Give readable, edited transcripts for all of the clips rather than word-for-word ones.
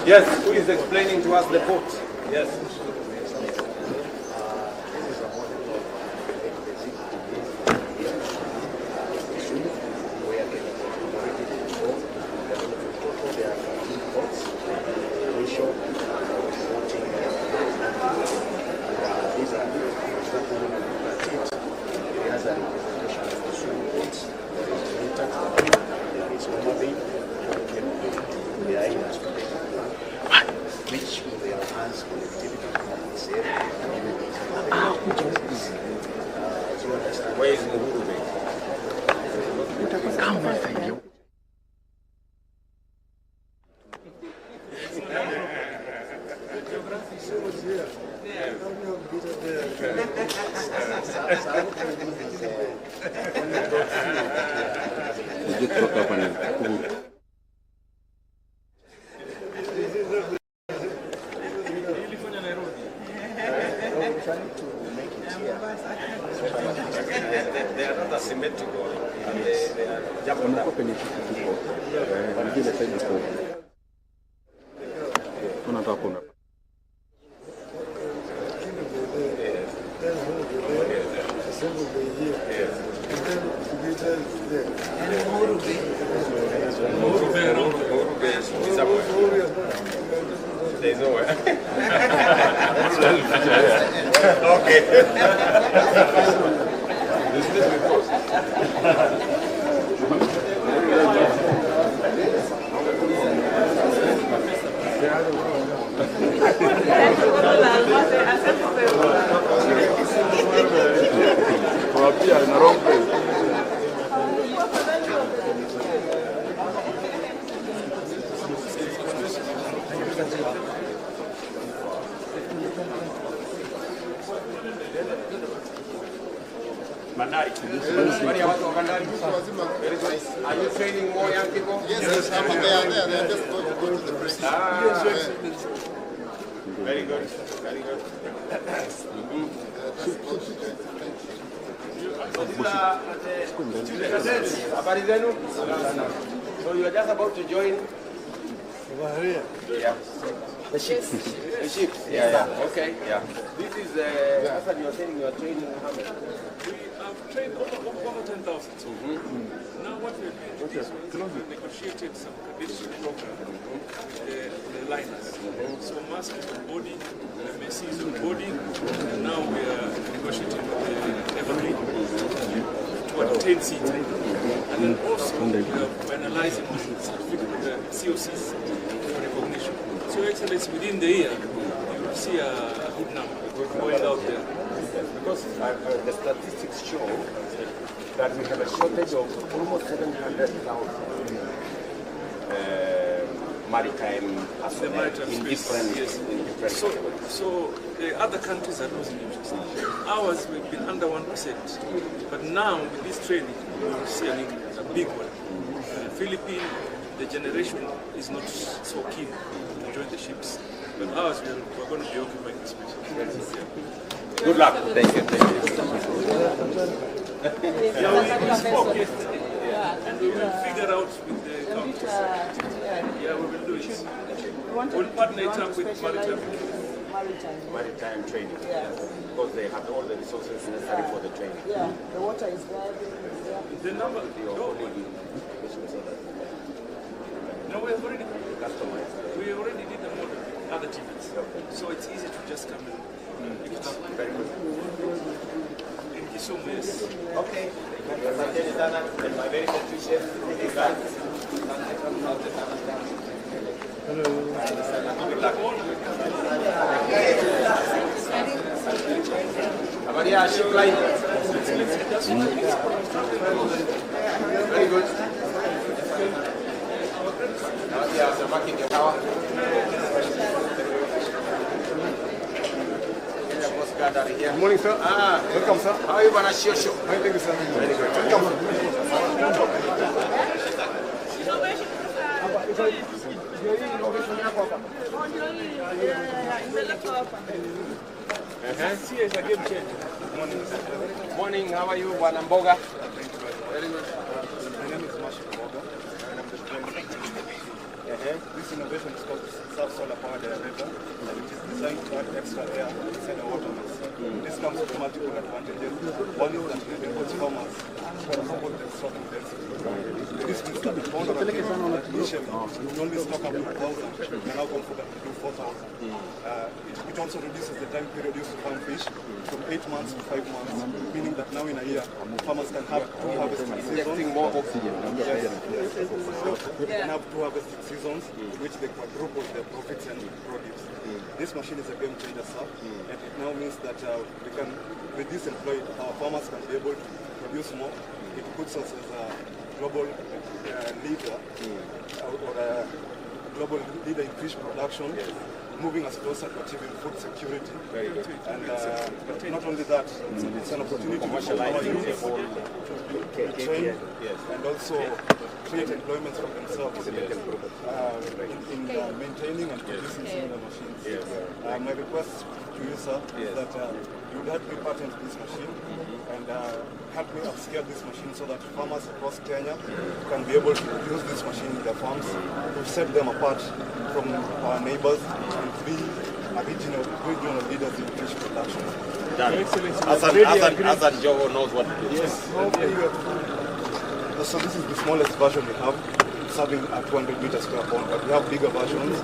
Yes, who is explaining to us the port? Yes. They are not asymmetrical. They are jumping up. There's nowhere. Okay. This is close. Bandari. Very good. Are you training more young people? Yes, they are there. They are just going to the press. Very good. Very good. Habari zenu? So you are just about to join? Yeah. The ships. The ships. Yeah. Okay. Yeah. This is after you are saying you are training how many? I've trained over 10,000. Now what we're doing is we've negotiated some credential program with the liners. So Mask is on boarding, Messi is on boarding, and now we are negotiating with the Evergreen to a 10-seater. And then also we are finalizing the COCs for recognition. So Excellency, within the year, you will see a good number going out there. Because the statistics show that we have a shortage of almost 700,000 maritime assets in different So the other countries are losing interest. Ours, we've been under 1%. But now, with this training, we will see an increase, a big one. Philippines, the generation is not so keen to join the ships. But ours, we're going to be occupying the space. Good luck. Thank you. We spoke yesterday, and we will figure out with the countries. Yeah, we will do it. We'll partner it up with Maritime training. Yeah. Because they have all the resources necessary for the training. Yeah, the water is there. The number. No, we already customized. We already did the model, other tickets. So it's easy to just come in. Very good. Thank you so much. Okay. My very best wishes. Hello. Good luck. Maria, ship line. Very good. Good morning, sir. Welcome, sir. How are you, Banashio? Thank you, sir. Very good. Welcome. See, it's a game changer. Morning, how are you, Mboya? Very good. My name is Mboya. And I'm the president. This innovation is called self-solar powered aerator, and it is designed to add extra air inside the water mass. This comes with multiple advantages. One is that it enables farmers to control the stocking density. This means that the pond initially would only stock up to 1,000, and now comfortably to do 4,000. It also reduces the time period used to farm fish from 8 months to 5 months, meaning that now in a year, farmers can have 2 harvesting seasons. More oxygen. They can have 2 harvesting seasons, which they quadruple their profits and produce. This machine is a game changer, sir, and it now means that we can, with this employed, our farmers can be able to produce more. It puts us as a global leader or a global leader in fish production, moving us closer to achieving food security. And not only that, it's an opportunity to commercialize to train and also create employment for themselves in maintaining and producing similar machines. My request to you, sir, is that you would help me patent this machine and help me upscale this machine so that farmers across Kenya can be able to use this machine in their farms to set them apart from our neighbors and be regional leaders in fish production. As Joho knows what to do. Yes. So this is the smallest version we have, serving a 200 meter square pond, but we have bigger versions,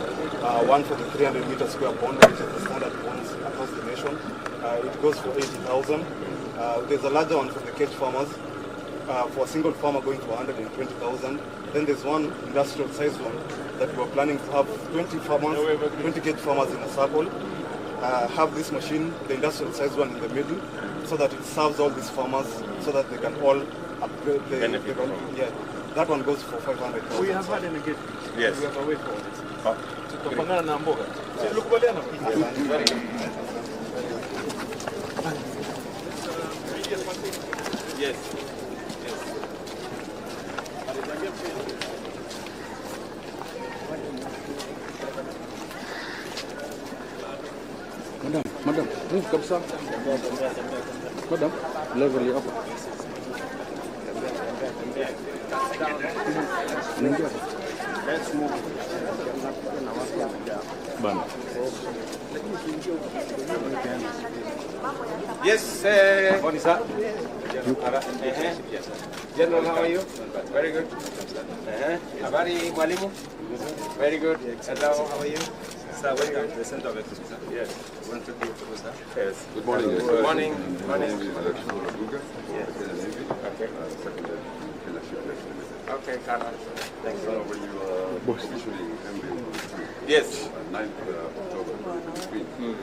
one for the 300 meter square pond, which is the standard ponds across the nation. It goes for 80,000. There's a larger one for the cage farmers, for a single farmer going for 120,000. Then there's one industrial size one that we're planning to have 20 farmers, 20 cage farmers in a circle. Have this machine, the industrial size one in the middle, so that it serves all these farmers, so that they can all upgrade. That one goes for 500,000. We have had an engagement. Yes. We have a way for this. Tutapangana na Mboya. Tulikubaliana. Yes. Madam, move kabisa. Madam, level ya hapa. Let's move. Bana. Yes, what is that? General, how are you? Very good. Habari, mwalimu? Very good. Hello, how are you? Sir, welcome to the Center of Excellence. Yes. You want to be sir? Yes. Good morning. Good morning. My name is Alexander Labuga. Yes. Okay. Okay, Carlos. Thanks. When you officially embryo Yes. 9th October 2023,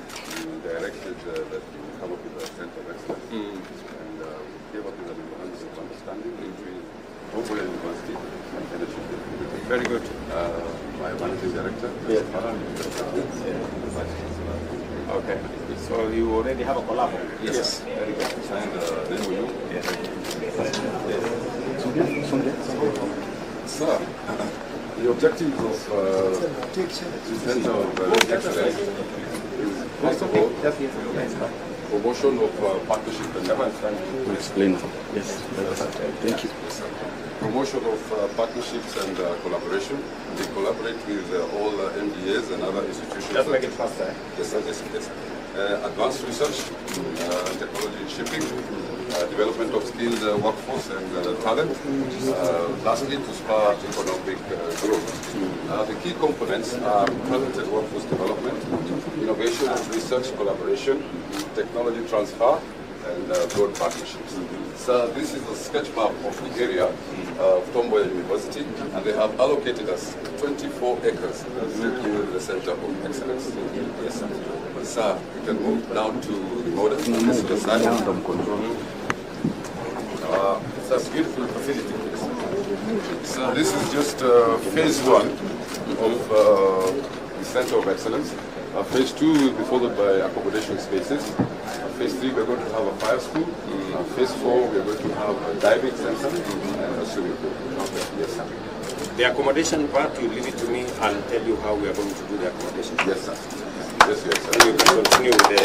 directed that you come up with a Center of Excellence and came up with a memorandum of understanding between Mboya University and Energy. Very good. My managing director, Yes. Vice Okay. So you already have a collab? Yes. Very good. And then will you? Yes. Sir, the objective of the Center of Excellence is, first of all, promotion of partnership and To explain. Yes. Thank you. promotion of partnerships and collaboration. We collaborate with all MDAs and other institutions. Just make it faster. Yes, sir. Yes. Advanced research, technology in shipping, development of skilled workforce and talent. Lastly, to spur economic growth. The key components are talented workforce development, innovation and research collaboration, technology transfer, and broad partnerships. So this is a sketch map of the area of Mboya University, and they have allocated us 24 acres to the Center of Excellence. Yes, sir. Sir, we can move now to the modern side. It's a beautiful facility. So this is just phase 1 of the Center of Excellence. Phase 2 will be followed by accommodation spaces. Phase 3 we're going to have a fire school. Phase 4 we're going to have a diving center and a swimming pool. Okay. Yes, sir. The accommodation part, you leave it to me. I'll tell you how we are going to do the accommodation. Yes, sir. Yes, yes, sir. You can continue with the...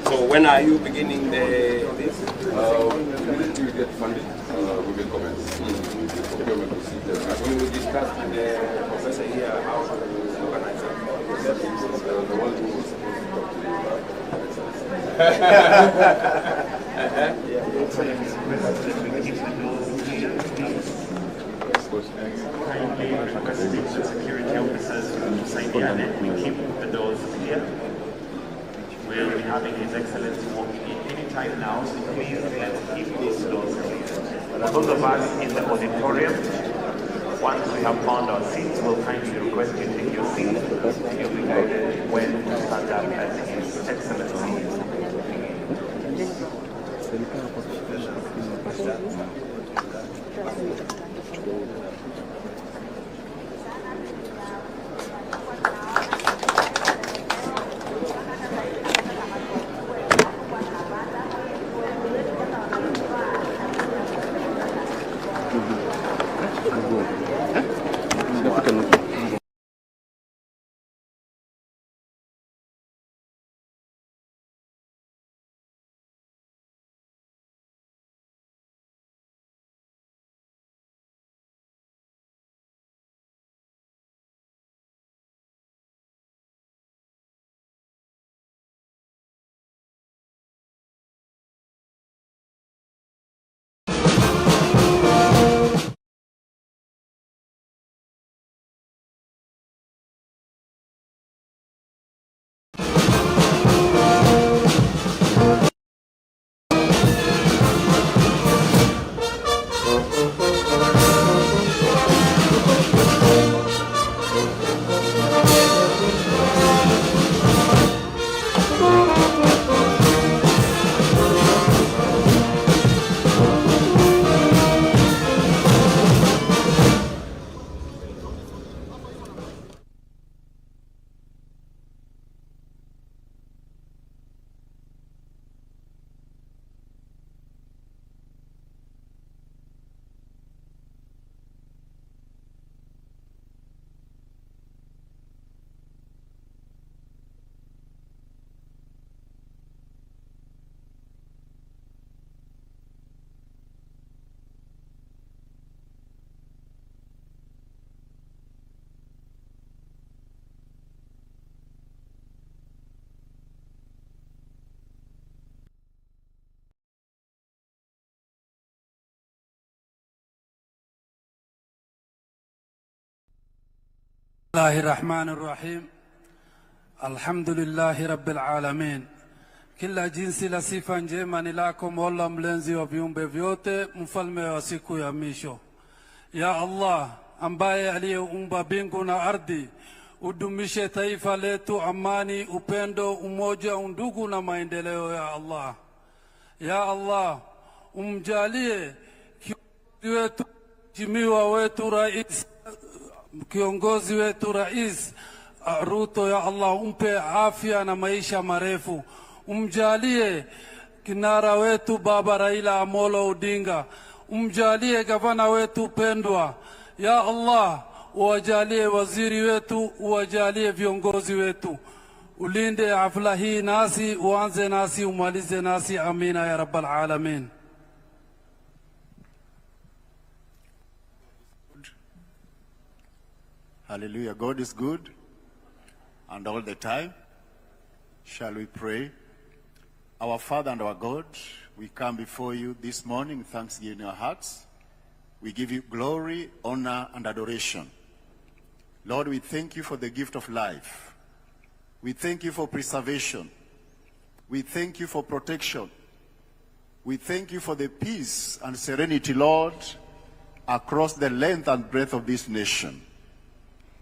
So when are you beginning this? Immediately we get funding, we will commence. The procurement procedure. We will discuss with the professor here how to organize it. the one who was supposed to talk to you about. Kindly requesting the security officers to sign the annex. We keep the doors clear. We'll be having His Excellency walking in any time now, so please let's keep these doors clear. For those of us in the auditorium, once we have found our seats, we'll kindly request you take your seat. You'll be guided when to stand up as His Excellency is. الله الرحمن الرحيم الحمد لله رب العالمين kila jinsi la sifa njema ni lako Mola mlenzi wa viumbe vyote mfalme wa siku ya misho ya Allah ambaye aliyeumba mbingu na ardhi udumishe taifa letu amani upendo umoja undugu na maendeleo ya Allah ya Allah umjalie wetu jimiwa wetu rais kiongozi wetu rais Ruto ya Allah umpe afya na maisha marefu umjalie kinara wetu baba Raila Amolo Odinga umjalie gavana wetu pendwa ya Allah uwajalie waziri wetu uwajalie viongozi wetu ulinde hafla hii nasi uanze nasi umalize nasi amina ya rabbal alamin. Hallelujah. God is good and all the time. Shall we pray? Our Father and our God, we come before you this morning with thanksgiving in our hearts. We give you glory, honor, and adoration. Lord, we thank you for the gift of life. We thank you for preservation. We thank you for protection. We thank you for the peace and serenity, Lord, across the length and breadth of this nation.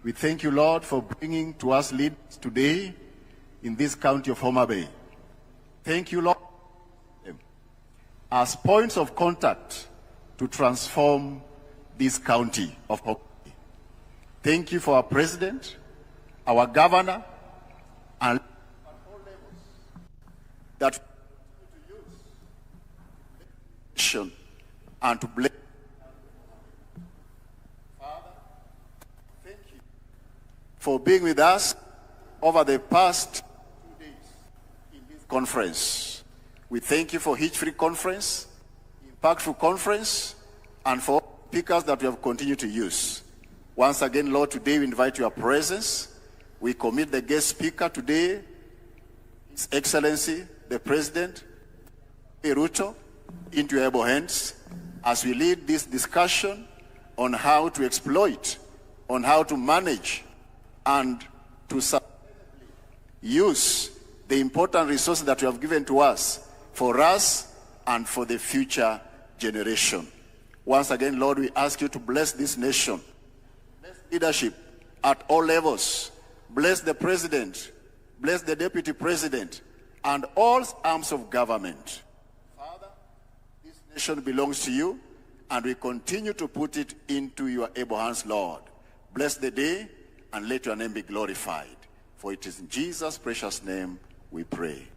We thank you, Lord, for bringing to us leaders today in this county of Homa Bay. Thank you, Lord, as points of contact to transform this county of Homa Bay. Thank you for our president, our governor, and that to use and to bless. For being with us over the past 2 days in this conference. We thank you for Hitch-Free Conference, Impactful Conference, and for speakers that we have continued to use. Once again, Lord, today we invite your presence We commit the guest speaker today, His Excellency, the President, Ruto, into your able hands as we lead this discussion on how to exploit, on how to manage, and to use the important resources that you have given to us for us and for the future generation. Once again, Lord, we ask you to bless this nation, bless leadership at all levels, bless the President, bless the Deputy President, and all arms of government. Father, this nation belongs to you, and we continue to put it into your able hands, Lord. Bless the day, and let your name be glorified. For it is in Jesus' precious name we pray.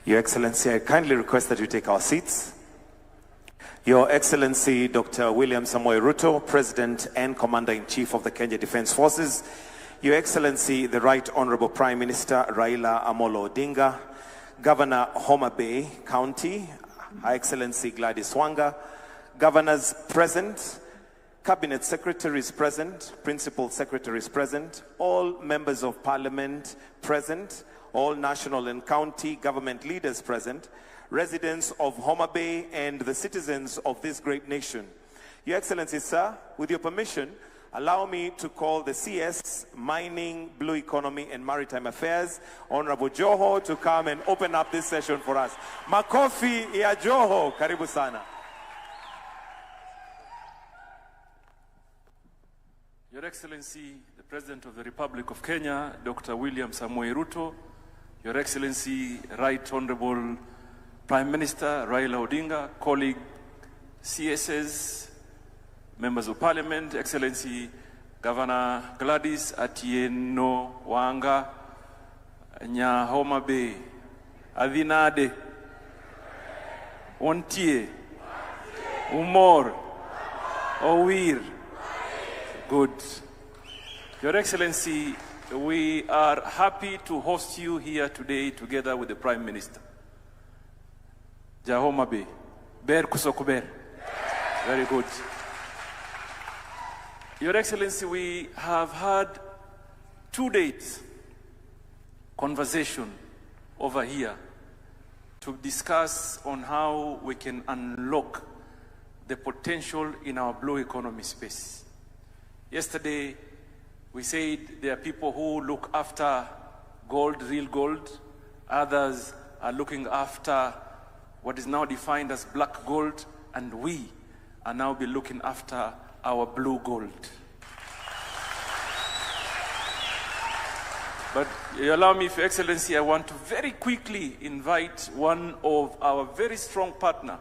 Your Excellency, I kindly request that you take our seats. Your Excellency, Dr. William Samoei Ruto, President and Commander-in-Chief of the Kenya Defense Forces. Your Excellency, the Right Honorable Prime Minister Raila Amolo Odinga, Governor Homa Bay County, Her Excellency Gladys Wanga, Governors present, Cabinet Secretaries present, Principal Secretaries present, all Members of Parliament present, all national and county government leaders present, residents of Homa Bay and the citizens of this great nation. Your Excellency, sir, with your permission, allow me to call the CS, Mining, Blue Economy and Maritime Affairs, Honorable Joho, to come and open up this session for us. Makofi ya Joho, karibu sana. Your Excellency, the President of the Republic of Kenya, Dr. William Samoei Ruto, Your Excellency, Right Honorable Prime Minister Raila Odinga, colleague CSs, Members of Parliament, Excellency Governor Gladys Atieno Wanga, Nya Homa Bay, Adinade, Ontie, Umor, Owir. Good. Your Excellency, we are happy to host you here today together with the Prime Minister. Homa Bay. Ber Kusokuber. Very good. Your Excellency, we have had 2 days conversation over here to discuss on how we can unlock the potential in our blue economy space. Yesterday, we said there are people who look after gold, real gold. Others are looking after what is now defined as black gold, and we are now be looking after our blue gold. But you allow me, Your Excellency, I want to very quickly invite one of our very strong partner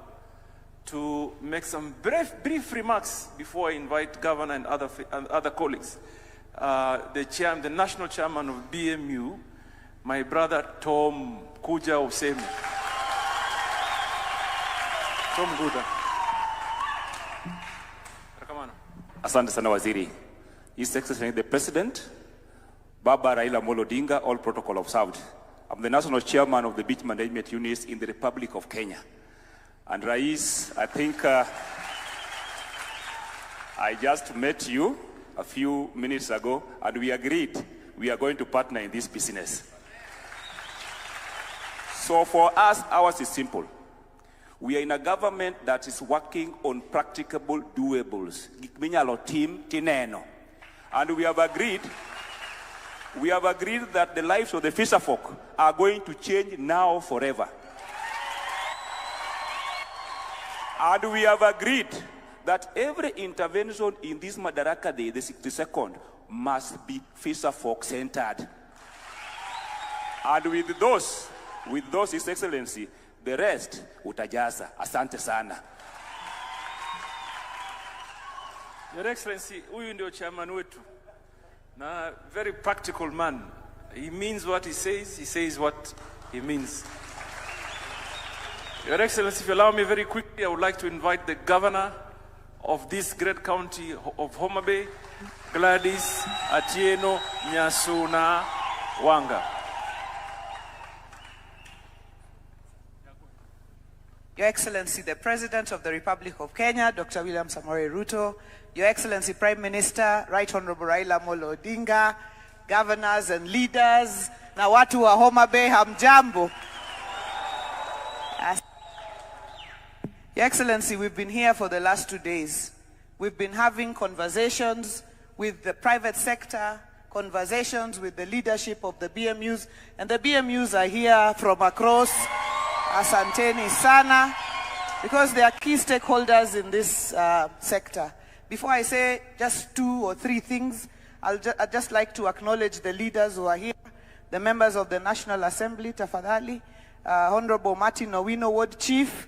to make some brief remarks before I invite Governor and other colleagues. The National Chairman of BMU, my brother Tom Kuja Osemi. Tom Guda. Asante sana Waziri. His Excellency the President, Baba Raila Amolo Odinga, all protocol observed. I'm the National Chairman of the Beach Management Units in the Republic of Kenya. And Rais, I think I just met you a few minutes ago, and we agreed we are going to partner in this business. So for us, ours is simple. We are in a government that is working on practicable doables. And we have agreed that the lives of the fisherfolk are going to change now forever. And we have agreed that every intervention in this Madaraka Day, the 62nd, must be fisherfolk centered. And with those, His Excellency, the rest, utajaza. Asante sana. Your Excellency, huyu ndio chairman wetu. Na very practical man. He means what he says what he means. Your Excellency, if you allow me very quickly, I would like to invite the governor of this great county of Homa Bay, Gladys Atieno Nyasuna Wanga. Your Excellency, the President of the Republic of Kenya, Dr. William Samoei Ruto, Your Excellency Prime Minister, Right Honorable Raila Molo Odinga, governors and leaders, na watu wa Homa Bay, hamjambo. Your Excellency, we've been here for the last 2 days. We've been having conversations with the private sector, conversations with the leadership of the BMUs, and the BMUs are here from across. Asanteni sana, because they are key stakeholders in this sector. Before I say just 2 or 3 things, I'd just like to acknowledge the leaders who are here, the members of the National Assembly, tafadhali, Honorable Martin Owino, Ward Chief,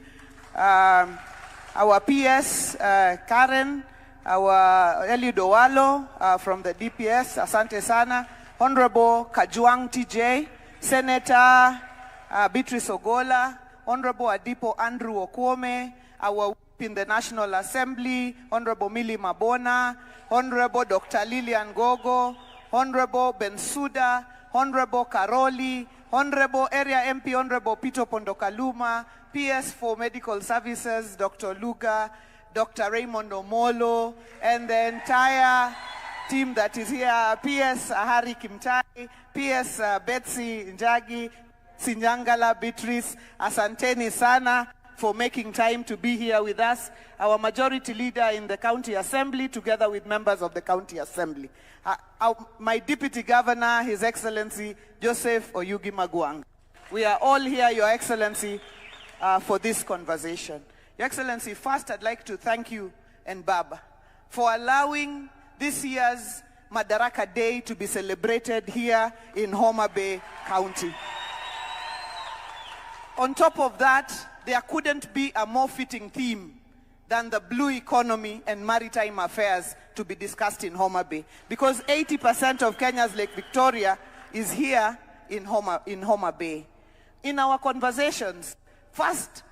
our PS, Karen, our Eliud Owalo from the DPS, asante sana, Honorable Kajwang TJ, Senator Beatrice Ogola, Honorable Adipo Andrew Okwome, our whip in the National Assembly, Honorable Millie Mabona, Honorable Dr. Lillian Gogo, Honorable Bensuda, Honorable Karoli, Honorable Area MP, Honorable Pito Pondokaluma, PS for Medical Services, Dr. Luga, Dr. Raymond Omolo, and the entire team that is here, PS Ahari Kimtai, PS Betsy Njagi, Sinjangala Beatrice, asanteni sana for making time to be here with us, our majority leader in the County Assembly, together with members of the County Assembly. My Deputy Governor, His Excellency Joseph Oyugi Maguang. We are all here, Your Excellency, for this conversation. Your Excellency, first I'd like to thank you and Baba for allowing this year's Madaraka Day to be celebrated here in Homa Bay County. On top of that, there couldn't be a more fitting theme than the blue economy and maritime affairs to be discussed in Homa Bay, because 80% of Kenya's Lake Victoria is here in Homa Bay. In our conversations, first,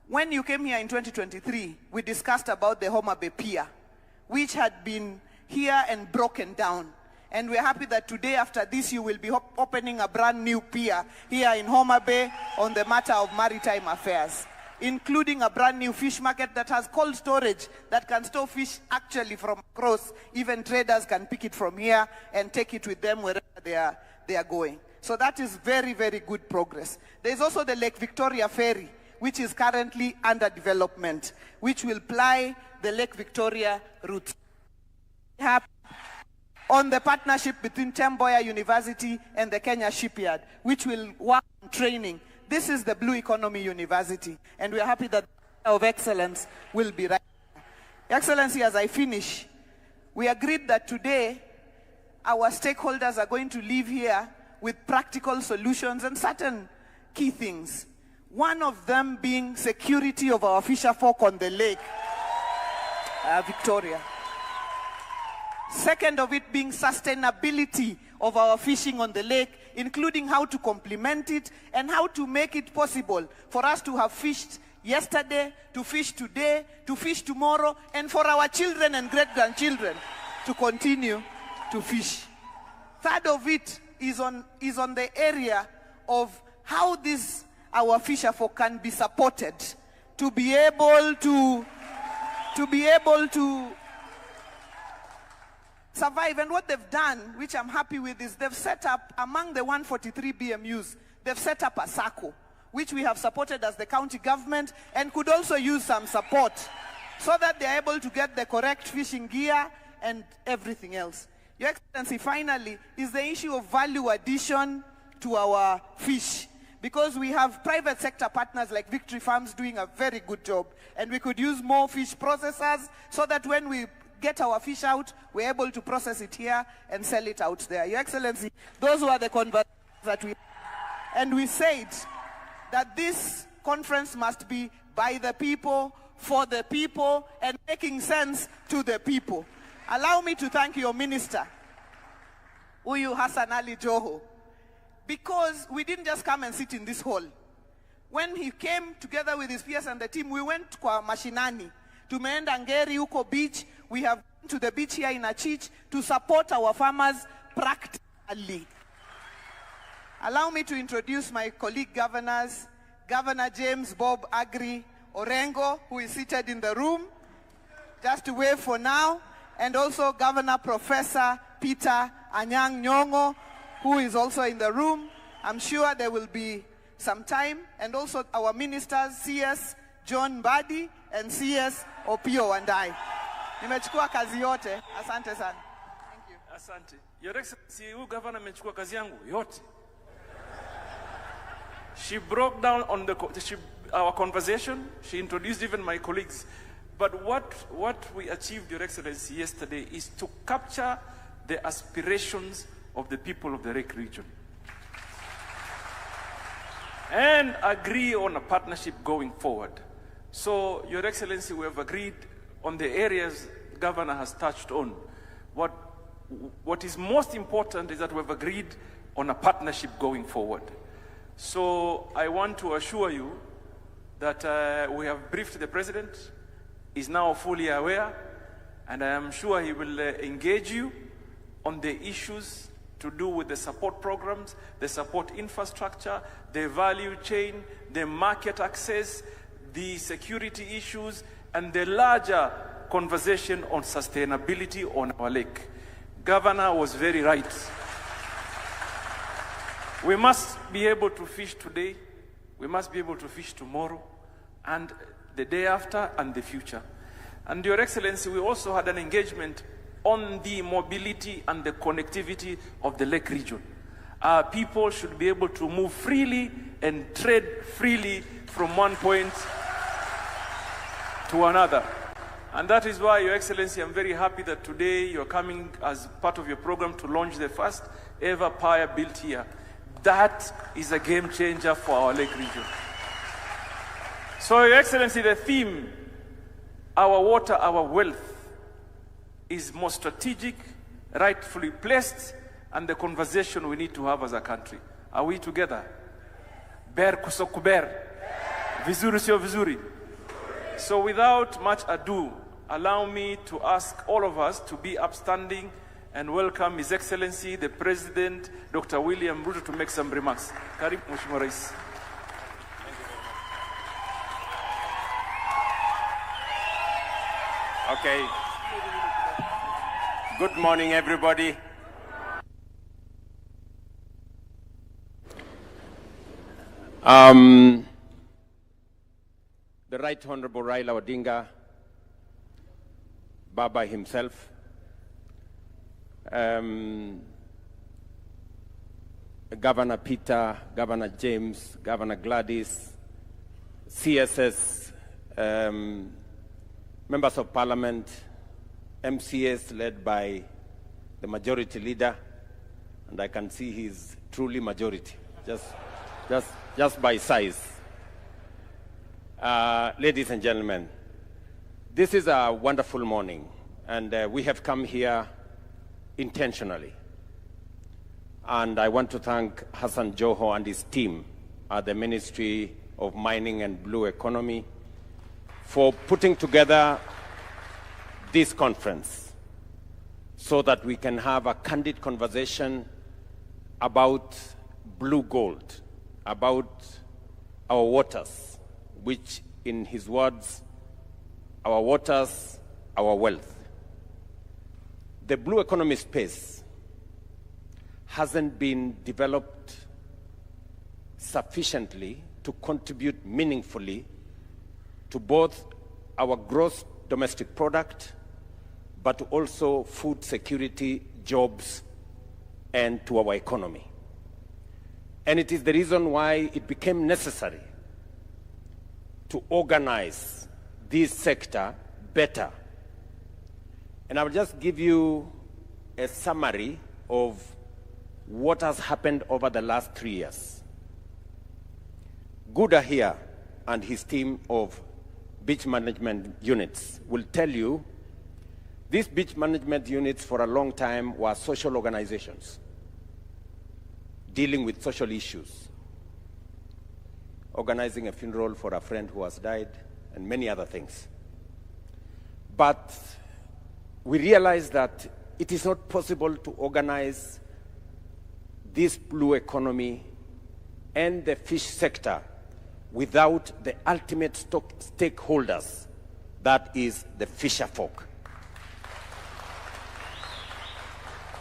when you came here in 2023, we discussed about the Homa Bay Pier, which had been here and broken down. And we're happy that today, after this, you will be opening a brand new pier here in Homa Bay on the matter of maritime affairs, including a brand new fish market that has cold storage that can store fish actually from across. Even traders can pick it from here and take it with them wherever they are going. So that is very, very good progress. There is also the Lake Victoria Ferry, which is currently under development, which will ply the Lake Victoria route. On the partnership between Mboya University and the Kenya Shipyard, which will work on training. This is the Blue Economy University, and we are happy that the Center of Excellence will be right here. Excellency, as I finish, we agreed that today our stakeholders are going to leave here with practical solutions and certain key things. One of them being security of our fisher folk on the lake, Victoria. Second of it being sustainability of our fishing on the lake, including how to complement it and how to make it possible for us to have fished yesterday, to fish today, to fish tomorrow, and for our children and great-grandchildren to continue to fish. Third of it is on the area of how our fisher folk can be supported to be able to survive. And what they've done, which I'm happy with, is they've set up, among the 143 BMUs, they've set up a SACCO, which we have supported as the county government and could also use some support so that they're able to get the correct fishing gear and everything else. Your Excellency, finally, is the issue of value addition to our fish. Because we have private sector partners like Victory Farms doing a very good job, and we could use more fish processors so that when we get our fish out, we're able to process it here and sell it out there. Your Excellency, those were the conversations that we had. And we said that this conference must be by the people, for the people, and making sense to the people. Allow me to thank your minister, Uyu Hassan Ali Joho, because we didn't just come and sit in this hall. When he came together with his peers and the team, we went kwa mashinani, tumeenda Ngeri huko beach. We have gone to the beach here in Achich to support our farmers practically. Allow me to introduce my colleague governors, Governor James Bob Agri Orengo, who is seated in the room, just to wave for now, and also Governor Professor Peter Anyang' Nyong'o, who is also in the room. I'm sure there will be some time, and also our ministers, CS John Mbadi and CS Opio Wandai. Nimechukua kazi yote. Asante sana. Thank you. Asante. Your Excellency, huyu governor amechukua kazi yangu yote. She broke down on our conversation. She introduced even my colleagues. But what we achieved, Your Excellency, yesterday is to capture the aspirations of the people of the Lake region and agree on a partnership going forward. So, Your Excellency, we have agreed on the areas the Governor has touched on. What is most important is that we have agreed on a partnership going forward. So I want to assure you that we have briefed the President. He's now fully aware, and I am sure he will engage you on the issues to do with the support programs, the support infrastructure, the value chain, the market access, the security issues, and the larger conversation on sustainability on our lake. Governor was very right. We must be able to fish today, we must be able to fish tomorrow, and the day after, and the future. And Your Excellency, we also had an engagement on the mobility and the connectivity of the lake region. Our people should be able to move freely and trade freely from one point to another. And that is why, Your Excellency, I'm very happy that today you're coming as part of your program to launch the first ever pier built here. That is a game changer for our lake region. So, Your Excellency, the theme, our water, our wealth, is more strategic, rightfully placed, and the conversation we need to have as a country. Are we together? Ber kusokuber. Vizuri sio vizuri. So without much ado, allow me to ask all of us to be upstanding and welcome His Excellency, the President, Dr. William Ruto, to make some remarks. Karibu, Mheshimiwa Rais. Okay. Good morning, everybody. The Right Honorable Raila Odinga, Baba himself, Governor Peter, Governor James, Governor Gladys, CSS, members of Parliament, MCS led by the majority leader, and I can see he's truly majority, just by size. Ladies and gentlemen, this is a wonderful morning, and we have come here intentionally. And I want to thank Hassan Joho and his team at the Ministry of Mining and Blue Economy for putting together this conference so that we can have a candid conversation about blue gold, about our waters, which in his words, our waters, our wealth. The blue economy space hasn't been developed sufficiently to contribute meaningfully to both our gross domestic product, but also food security, jobs, and to our economy. And it is the reason why it became necessary to organize this sector better. And I will just give you a summary of what has happened over the last 3 years. Guda here and his team of beach management units will tell you these beach management units for a long time were social organizations dealing with social issues, organizing a funeral for a friend who has died, and many other things. But we realized that it is not possible to organize this blue economy and the fish sector without the ultimate stakeholders That is the fisher folk.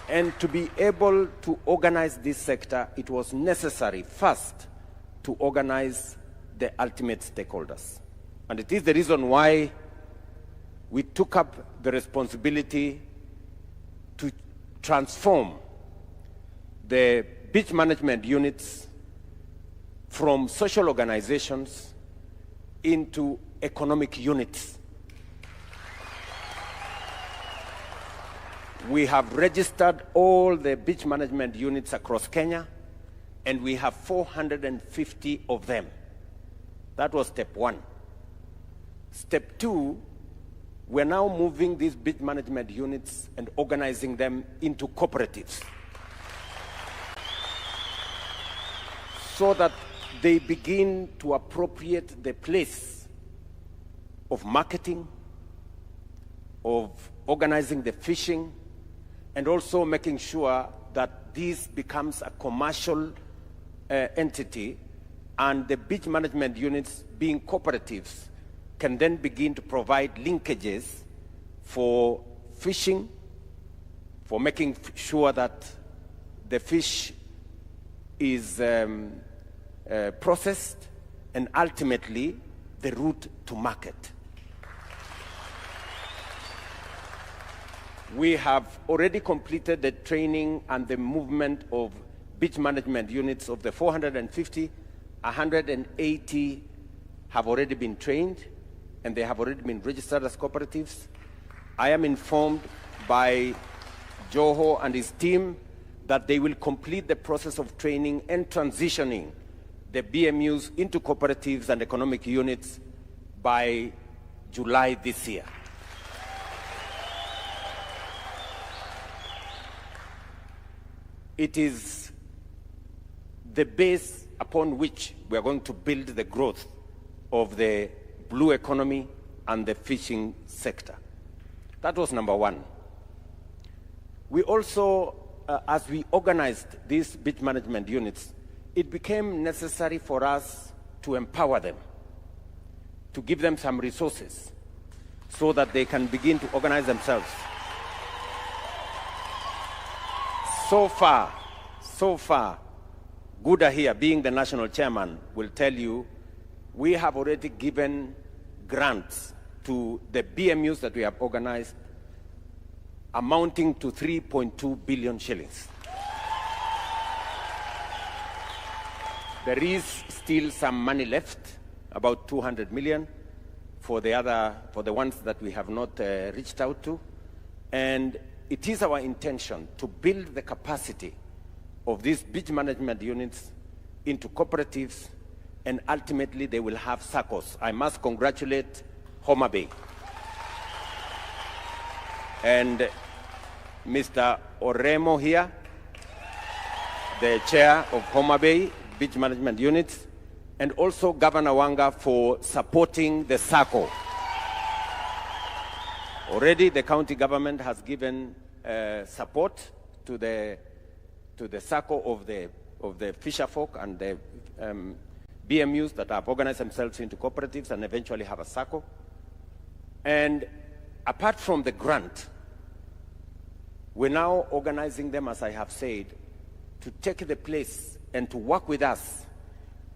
And to be able to organize this sector, it was necessary first to organize the ultimate stakeholders. And it is the reason why we took up the responsibility to transform the beach management units from social organizations into economic units. We have registered all the beach management units across Kenya, and we have 450 of them. That was step one. Step two, we're now moving these beach management units and organizing them into cooperatives so that they begin to appropriate the place of marketing, of organizing the fishing, and also making sure that this becomes a commercial entity, and the beach management units, being cooperatives, can then begin to provide linkages for fishing, for making sure that the fish is processed, and ultimately the route to market. We have already completed the training and the movement of beach management units. Of the 450, 180 have already been trained, and they have already been registered as cooperatives. I am informed by Joho and his team that they will complete the process of training and transitioning the BMUs into cooperatives and economic units by July this year. It is the base upon which we are going to build the growth of the blue economy and the fishing sector. That was number one. We also, as we organized these beach management units, it became necessary for us to empower them, to give them some resources so that they can begin to organize themselves. So far, Guda here, being the national chairman, will tell you we have already given grants to the BMUs that we have organized amounting to 3.2 billion shillings. There is still some money left, about 200 million for the ones that we have not reached out to. And it is our intention to build the capacity of these beach management units into cooperatives, and ultimately they will have SACCOs. I must congratulate Homa Bay and Mr. Orengo here, the chair of Homa Bay Beach Management Units, and also Governor Wanga for supporting the SACCO. Already the county government has given support to the SACCO of the fisher folk and the BMUs that have organized themselves into cooperatives and eventually have a SACCO. And apart from the grant, we're now organizing them, as I have said, to take the place and to work with us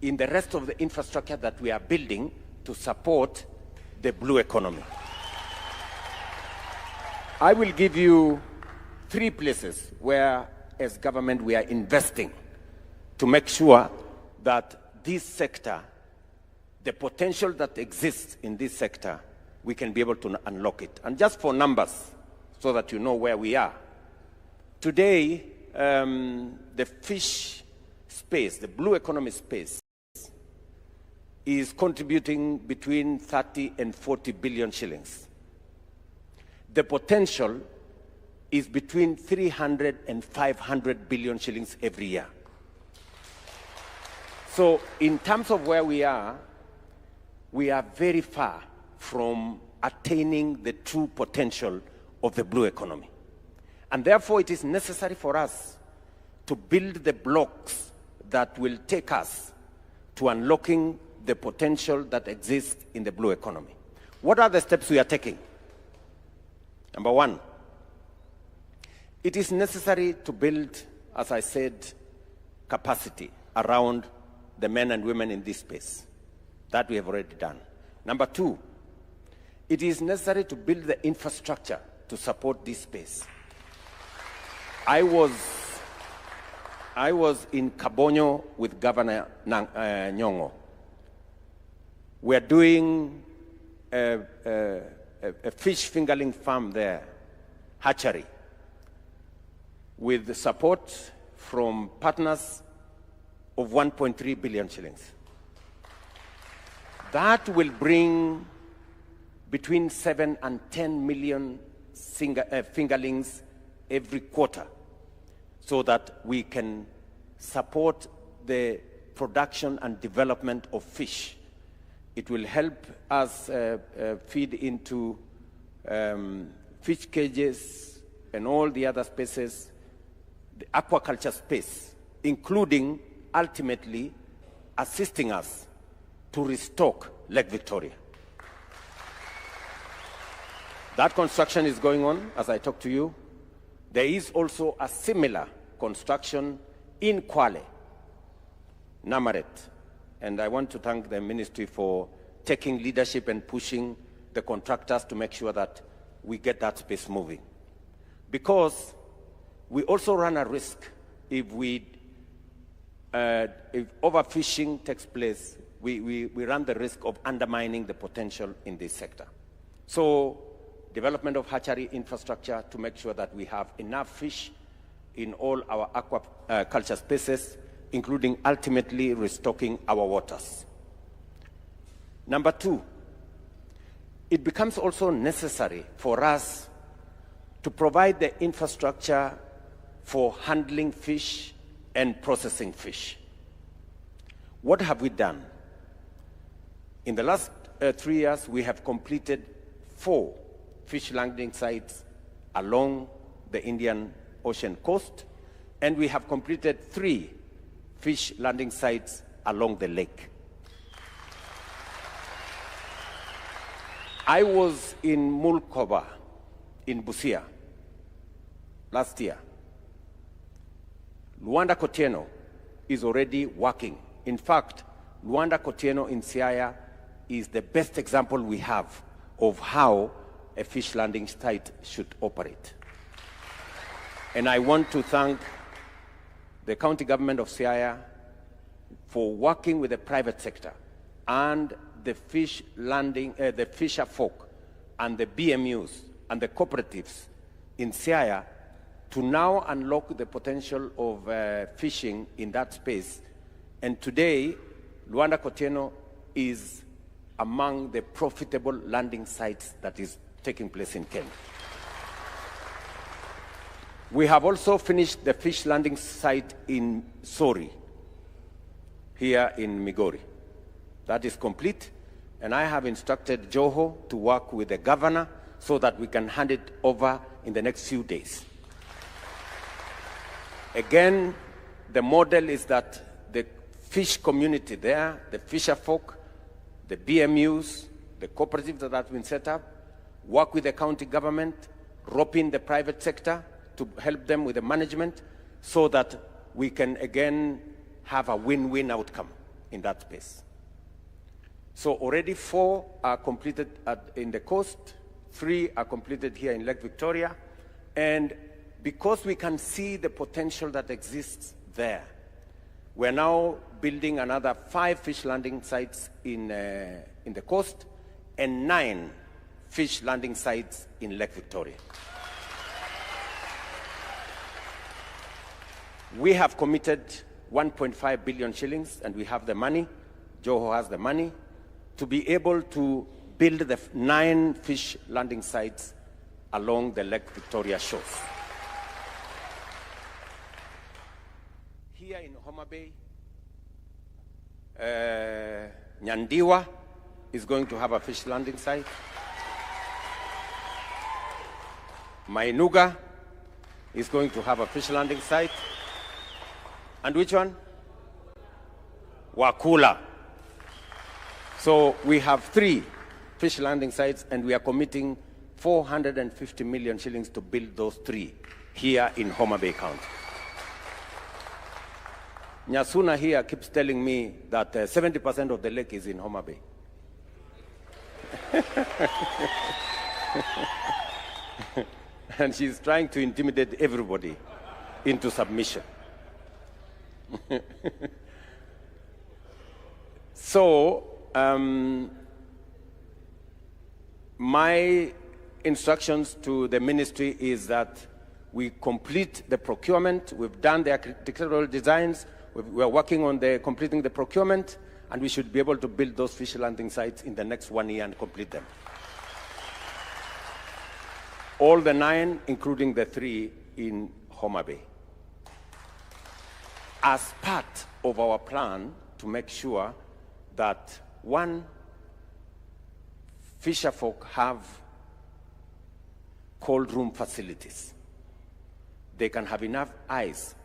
in the rest of the infrastructure that we are building to support the blue economy. I will give you 3 places where, as government, we are investing to make sure that this sector, the potential that exists in this sector, we can be able to unlock it. And just for numbers, so that you know where we are. Today, the fish space, the blue economy space, is contributing between 30 and 40 billion shillings. The potential is between 300 and 500 billion shillings every year. So in terms of where we are very far from attaining the true potential of the blue economy. And therefore it is necessary for us to build the blocks that will take us to unlocking the potential that exists in the blue economy. What are the steps we are taking? Number one, it is necessary to build, as I said, capacity around the men and women in this space. That we have already done. Number two, it is necessary to build the infrastructure to support this space. I was in Kabonyo with Governor Nyong'o. We are doing a fish fingerling farm there, hatchery, with the support from partners of 1.3 billion shillings. That will bring between 7 and 10 million fingerlings every quarter, so that we can support the production and development of fish. It will help us feed into fish cages and all the other spaces, the aquaculture space, including ultimately assisting us to restock Lake Victoria. That construction is going on as I talk to you. There is also a similar construction in Kwale, Namaret. And I want to thank the ministry for taking leadership and pushing the contractors to make sure that we get that space moving. Because we also run a risk if overfishing takes place, we run the risk of undermining the potential in this sector. So, development of hatchery infrastructure to make sure that we have enough fish in all our aquaculture spaces, including ultimately restocking our waters. Number two, it becomes also necessary for us to provide the infrastructure for handling fish and processing fish. What have we done? In the last 3 years, we have completed 4 fish landing sites along the Indian Ocean coast, and we have completed 3 fish landing sites along the lake. I was in Mulkoba in Busia last year. Luanda Kotieno is already working. In fact, Luanda Kotieno in Siaya is the best example we have of how a fish landing site should operate. And I want to thank the county government of Siaya for working with the private sector and the fish landing, the fisher folk and the BMUs and the cooperatives in Siaya to now unlock the potential of fishing in that space. And today, Luanda Kotieno is among the profitable landing sites that is taking place in Kenya. We have also finished the fish landing site in Sori, here in Migori. That is complete, and I have instructed Joho to work with the governor so that we can hand it over in the next few days. Again, the model is that the fish community there, the fisher folk, the BMUs, the cooperatives that have been set up, work with the county government, rope in the private sector to help them with the management so that we can again have a win-win outcome in that space. So already 4 are completed in the coast, 3 are completed here in Lake Victoria, and because we can see the potential that exists there, we're now building another 5 fish landing sites in the coast and 9 fish landing sites in Lake Victoria. We have committed 1.5 billion shillings, and we have the money, Joho has the money, to be able to build the 9 fish landing sites along the Lake Victoria shores. Here in Homa Bay, Nyandiwa is going to have a fish landing site. Mainuga is going to have a fish landing site. And which one? Wakula. So we have 3 fish landing sites, and we are committing 450 million shillings to build those 3 here in Homa Bay County. Nyasuna here keeps telling me that 70% of the lake is in Homa Bay. And she's trying to intimidate everybody into submission. So, my instructions to the ministry is that we complete the procurement. We've done the architectural designs. We're working on completing the procurement, and we should be able to build those fish landing sites in the next 1 year and complete them. All the 9, including the 3 in Homa Bay. As part of our plan to make sure that, 1, fisher folk have cold room facilities. They can have enough ice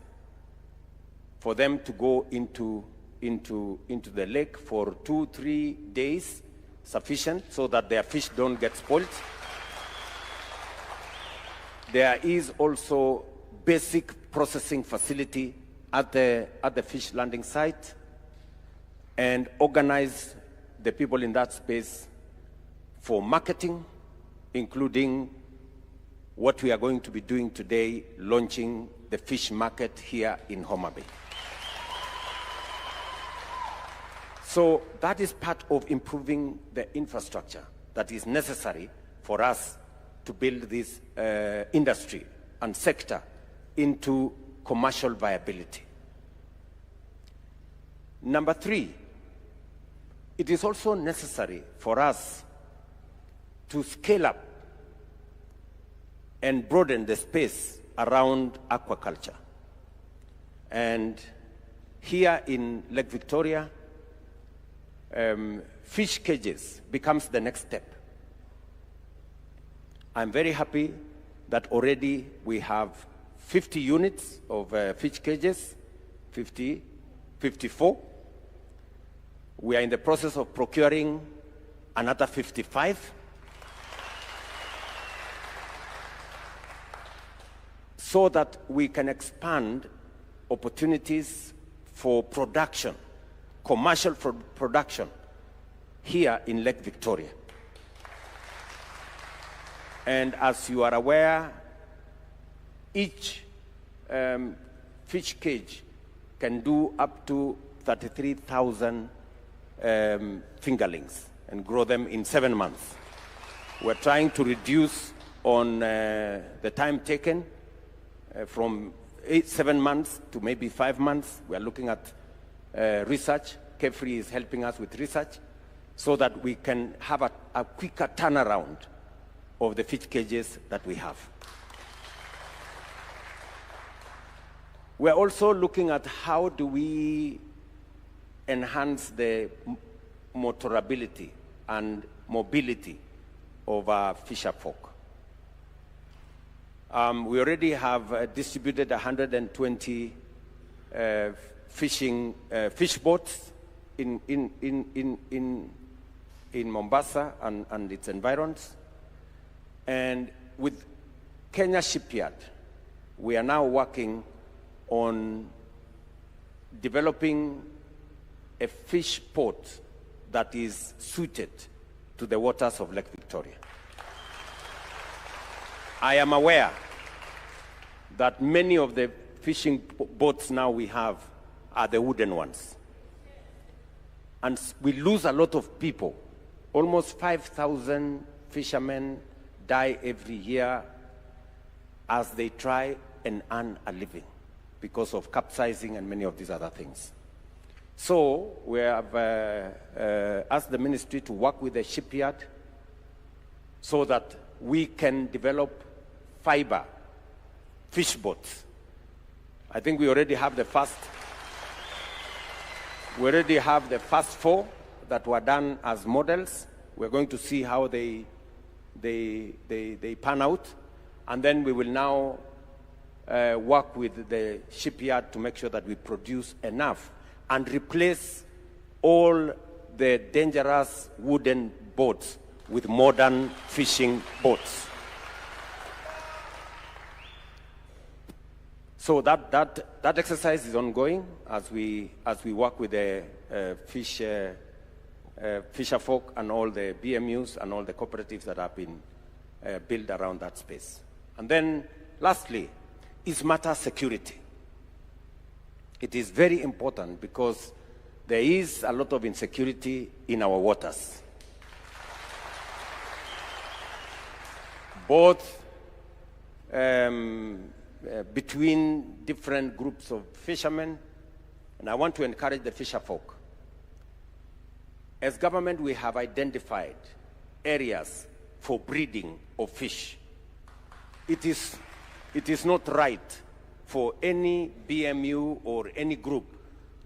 for them to go into the lake for 2-3 days, sufficient so that their fish don't get spoiled. There is also basic processing facility at the fish landing site, and organize the people in that space for marketing, including what we are going to be doing today, launching the fish market here in Homa Bay. So that is part of improving the infrastructure that is necessary for us to build this industry and sector into commercial viability. Number 3, it is also necessary for us to scale up and broaden the space around aquaculture. And here in Lake Victoria, fish cages becomes the next step. I'm very happy that already we have 50 units of fish cages, 54. We are in the process of procuring another 55. So that we can expand opportunities for production, commercial production, here in Lake Victoria. And as you are aware, each fish cage can do up to 33,000 fingerlings and grow them in 7 months. We're trying to reduce on the time taken from 7 months to maybe 5 months. We are looking at research. Kefri is helping us with research so that we can have a quicker turnaround of the fish cages that we have. We're also looking at how do we enhance the motorability and mobility of our fisher folk. We already have distributed 120 fish boats in Mombasa and its environs. And with Kenya Shipyard, we are now working on developing a fish port that is suited to the waters of Lake Victoria. I am aware that many of the fishing boats now we have are the wooden ones. And we lose a lot of people. Almost 5,000 fishermen die every year as they try and earn a living because of capsizing and many of these other things. So we have asked the ministry to work with the shipyard so that we can develop fiber fish boats. I think we already have the first. We already have the first 4 that were done as models. We're going to see how they pan out, and then we will now work with the shipyard to make sure that we produce enough and replace all the dangerous wooden boats with modern fishing boats. So that exercise is ongoing as we work with the fisher folk and all the BMUs and all the cooperatives that have been built around that space. And then lastly is matter security. It is very important because there is a lot of insecurity in our waters. Both between different groups of fishermen, and I want to encourage the fisher folk. As government, we have identified areas for breeding of fish. It is not right for any BMU or any group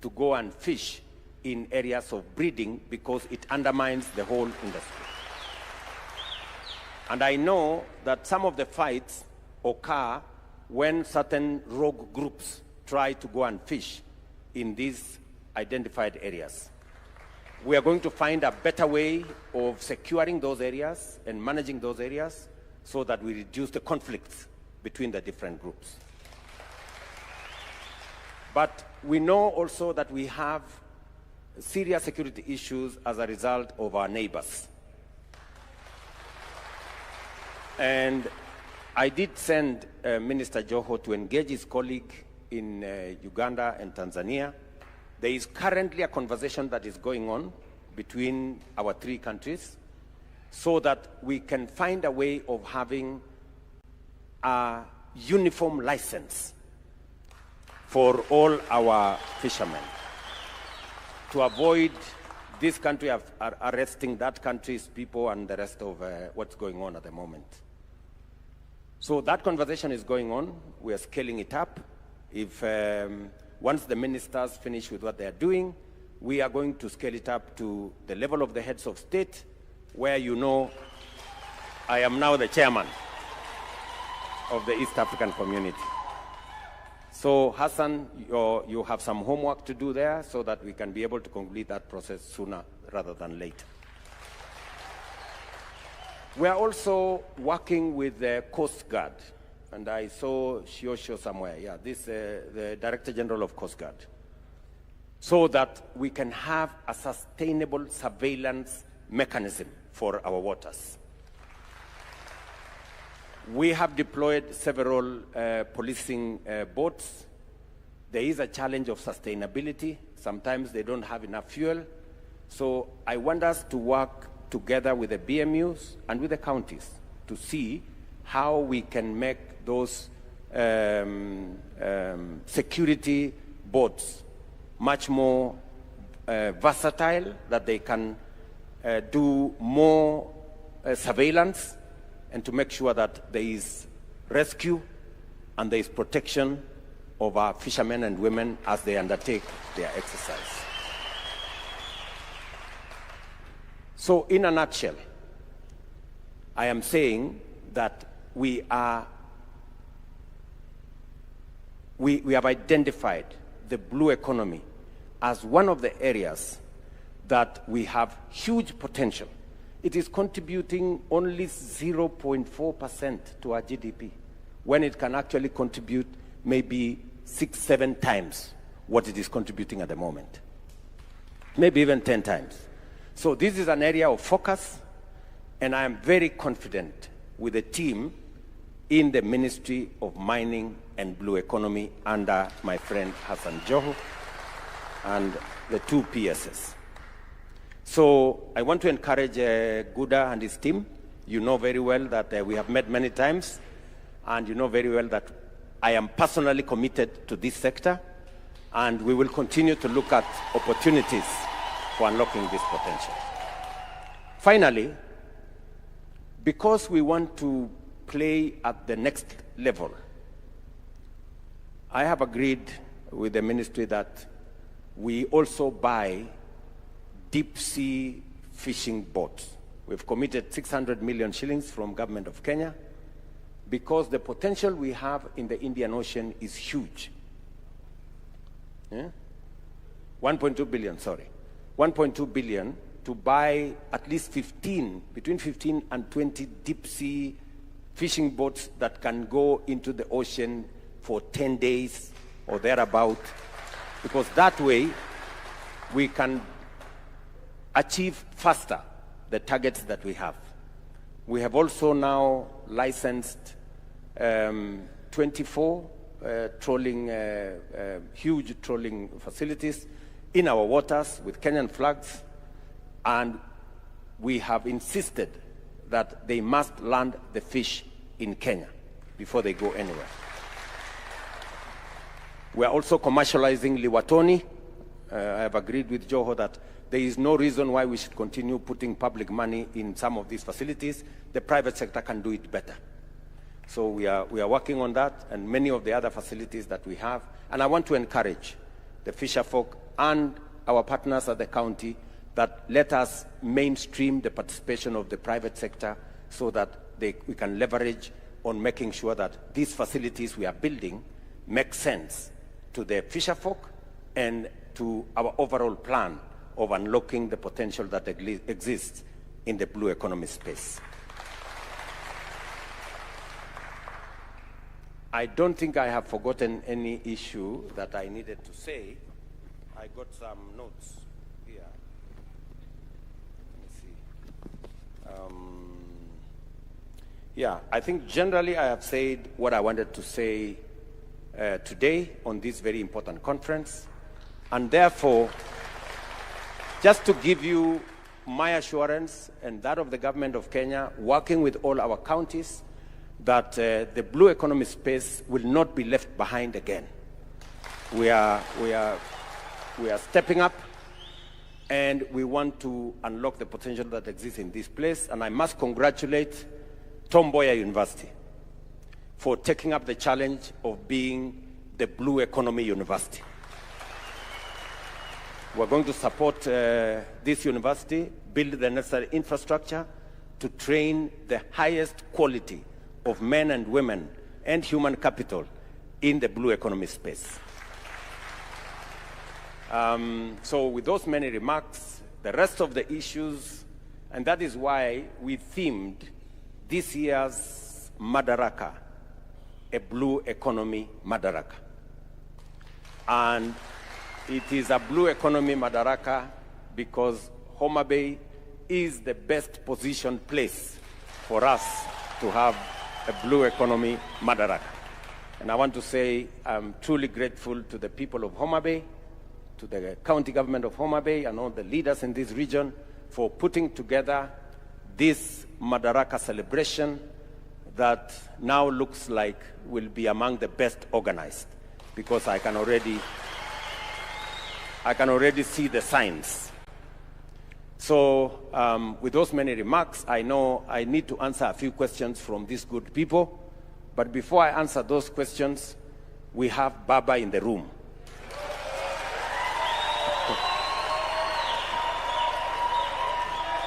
to go and fish in areas of breeding because it undermines the whole industry. And I know that some of the fights occur when certain rogue groups try to go and fish in these identified areas. We are going to find a better way of securing those areas and managing those areas so that we reduce the conflicts between the different groups. But we know also that we have serious security issues as a result of our neighbors. And I did send Minister Joho to engage his colleague in Uganda and Tanzania. There is currently a conversation that is going on between our three countries so that we can find a way of having a uniform license for all our fishermen to avoid this country arresting that country's people and the rest of what's going on at the moment. So that conversation is going on. We are scaling it up. If once the ministers finish with what they are doing, we are going to scale it up to the level of the heads of state, where you know I am now the chairman of the East African community. So Hassan, you have some homework to do there so that we can be able to complete that process sooner rather than later. We are also working with the Coast Guard, and I saw Shiosho somewhere. Yeah, this the Director General of Coast Guard, so that we can have a sustainable surveillance mechanism for our waters. We have deployed several policing boats. There is a challenge of sustainability. Sometimes they don't have enough fuel. So I want us to work together with the BMUs and with the counties to see how we can make those security boats much more versatile, that they can do more surveillance, and to make sure that there is rescue and there is protection of our fishermen and women as they undertake their exercise. So in a nutshell, I am saying that we have identified the blue economy as one of the areas that we have huge potential. It is contributing only 0.4% to our GDP, when it can actually contribute maybe 6-7 times what it is contributing at the moment, maybe even 10 times. So this is an area of focus, and I am very confident with the team in the Ministry of Mining and Blue Economy under my friend Hassan Joho and the two PSS. So I want to encourage Guda and his team. You know very well that we have met many times, and you know very well that I am personally committed to this sector, and we will continue to look at opportunities for unlocking this potential. Finally, because we want to play at the next level, I have agreed with the ministry that we also buy deep sea fishing boats. We've committed 600 million shillings from government of Kenya, because the potential we have in the Indian Ocean is huge. 1.2 billion, sorry. 1.2 billion to to buy at least between 15 and 20 deep sea fishing boats that can go into the ocean for 10 days or thereabout, because that way we can achieve faster the targets that we have. We have also now licensed 24 huge trawling facilities in our waters with Kenyan flags, and we have insisted that they must land the fish in Kenya before they go anywhere. We are also commercializing Liwatoni. I have agreed with Joho that there is no reason why we should continue putting public money in some of these facilities. The private sector can do it better. So we are working on that and many of the other facilities that we have. And I want to encourage the fisherfolk and our partners at the county that let us mainstream the participation of the private sector so that we can leverage on making sure that these facilities we are building make sense to the fisherfolk and to our overall plan of unlocking the potential that exists in the blue economy space. I don't think I have forgotten any issue that I needed to say. I got some notes here. Let me see. Yeah, I think generally I have said what I wanted to say today on this very important conference. And therefore, just to give you my assurance and that of the government of Kenya, working with all our counties, that the blue economy space will not be left behind again. We are stepping up, and we want to unlock the potential that exists in this place. And I must congratulate Mboya University for taking up the challenge of being the blue economy university. We're going to support this university, build the necessary infrastructure to train the highest quality of men and women and human capital in the blue economy space. So with those many remarks, the rest of the issues, and that is why we themed this year's Madaraka, a blue economy Madaraka. And it is a blue economy Madaraka because Homa Bay is the best positioned place for us to have a blue economy Madaraka. And I want to say I'm truly grateful to the people of Homa Bay, to the county government of Homa Bay and all the leaders in this region for putting together this Madaraka celebration that now looks like will be among the best organized, because I can already see the signs. So with those many remarks, I know I need to answer a few questions from these good people. But before I answer those questions, we have Baba in the room.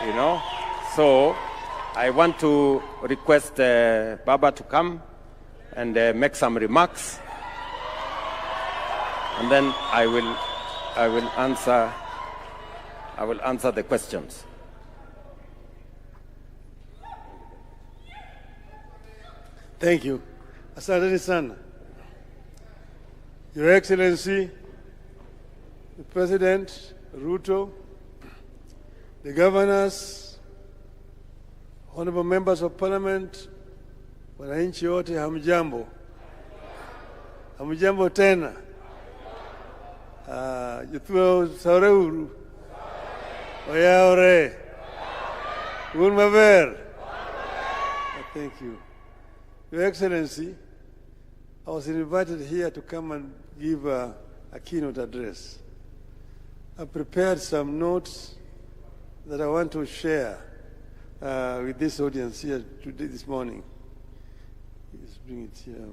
You know? So I want to request Baba to come and make some remarks. And then I will answer the questions. Thank you. Asante sana. Your Excellency, the President, Ruto, the governors, honorable members of parliament, wananchi wote hamjambo. Hamjambo tena. Jituo Saureuru. Oyaore. Ulmaver. Thank you. Your Excellency, I was invited here to come and give a keynote address. I prepared some notes that I want to share with this audience here today, this morning. Let's bring it here.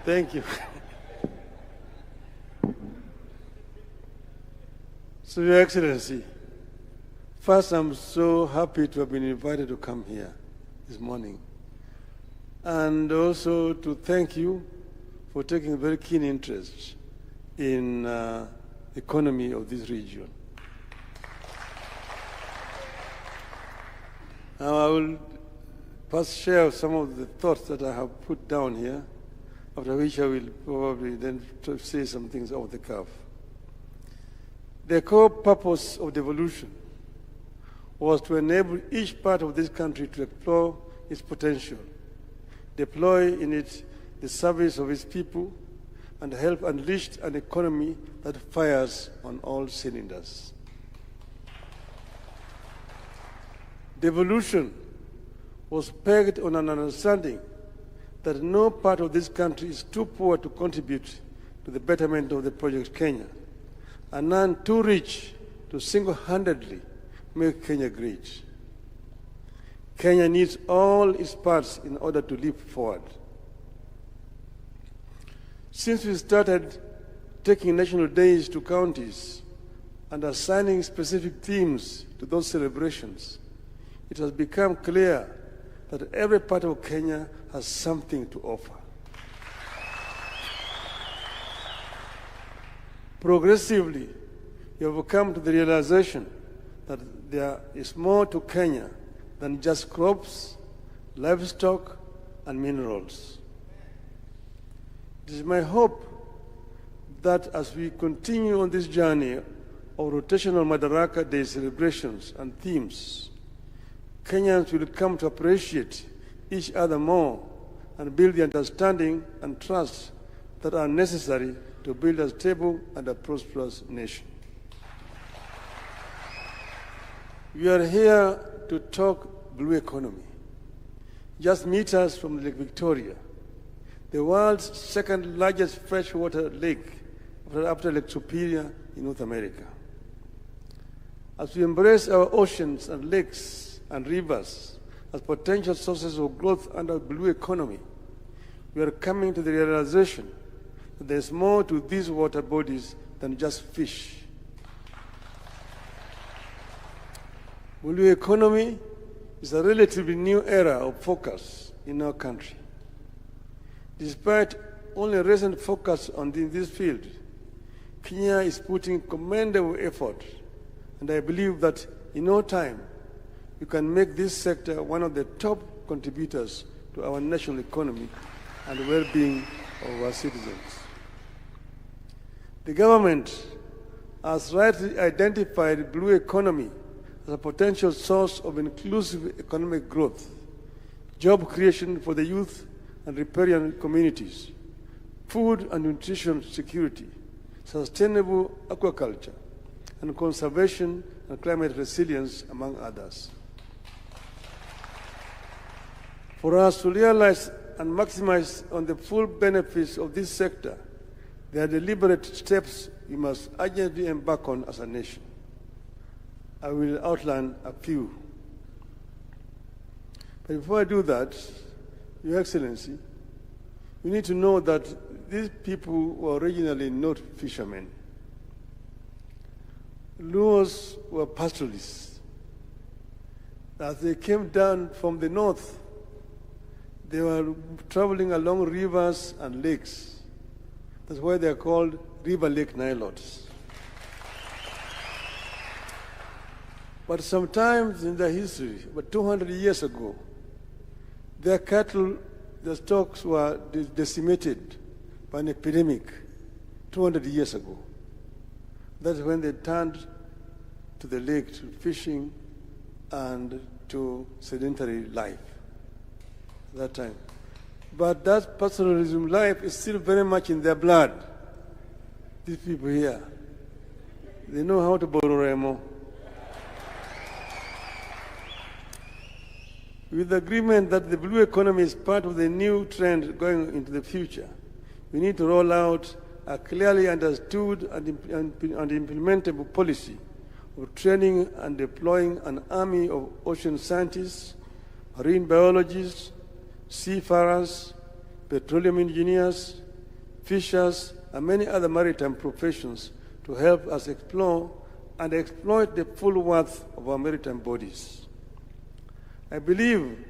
Thank you. So, Your Excellency, first, I'm so happy to have been invited to come here this morning, and also to thank you for taking a very keen interest in the economy of this region. Now, I will first share some of the thoughts that I have put down here, after which I will probably then say some things off the cuff. The core purpose of devolution was to enable each part of this country to explore its potential, deploy in it the service of its people, and help unleash an economy that fires on all cylinders. Devolution was pegged on an understanding that no part of this country is too poor to contribute to the betterment of the Project Kenya, and none too rich to single-handedly make Kenya great. Kenya needs all its parts in order to leap forward. Since we started taking national days to counties and assigning specific themes to those celebrations, it has become clear that every part of Kenya has something to offer. Progressively, you have come to the realization that there is more to Kenya than just crops, livestock, and minerals. It is my hope that as we continue on this journey of rotational Madaraka Day celebrations and themes, Kenyans will come to appreciate each other more and build the understanding and trust that are necessary to build a stable and a prosperous nation. We are here to talk blue economy. Just meters from Lake Victoria, the world's second largest freshwater lake after Lake Superior in North America. As we embrace our oceans and lakes and rivers as potential sources of growth under blue economy, we are coming to the realization that there is more to these water bodies than just fish. Blue economy is a relatively new era of focus in our country. Despite only recent focus on this field, Kenya is putting commendable effort, and I believe that in no time we can make this sector one of the top contributors to our national economy and the well-being of our citizens. The government has rightly identified blue economy as a potential source of inclusive economic growth, job creation for the youth and riparian communities, food and nutrition security, sustainable aquaculture, and conservation and climate resilience, among others. For us to realize and maximize on the full benefits of this sector, there are deliberate steps we must urgently embark on as a nation. I will outline a few. But before I do that, Your Excellency, you need to know that these people were originally not fishermen. Luos were pastoralists. As they came down from the north, they were traveling along rivers and lakes. That's why they are called river lake Nilotes. But sometimes in their history, about 200 years ago, their cattle, their stocks were decimated by an epidemic 200 years ago. That's when they turned to the lake, to fishing and to sedentary life at that time. But that pastoralism life is still very much in their blood. These people here, they know how to borrow remo. With the agreement that the blue economy is part of the new trend going into the future, we need to roll out a clearly understood and implementable policy of training and deploying an army of ocean scientists, marine biologists, seafarers, petroleum engineers, fishers, and many other maritime professions to help us explore and exploit the full worth of our maritime bodies. I believe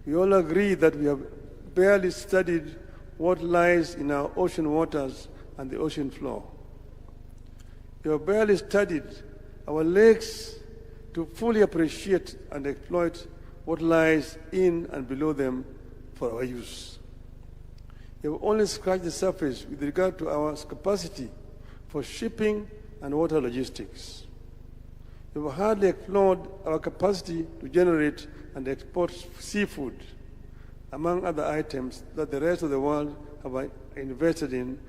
we all agree that we have barely studied what lies in our ocean waters and the ocean floor. We have barely studied our lakes to fully appreciate and exploit what lies in and below them for our use. We have only scratched the surface with regard to our capacity for shipping and water logistics. We have hardly explored our capacity to generate and export seafood, among other items that the rest of the world have invested in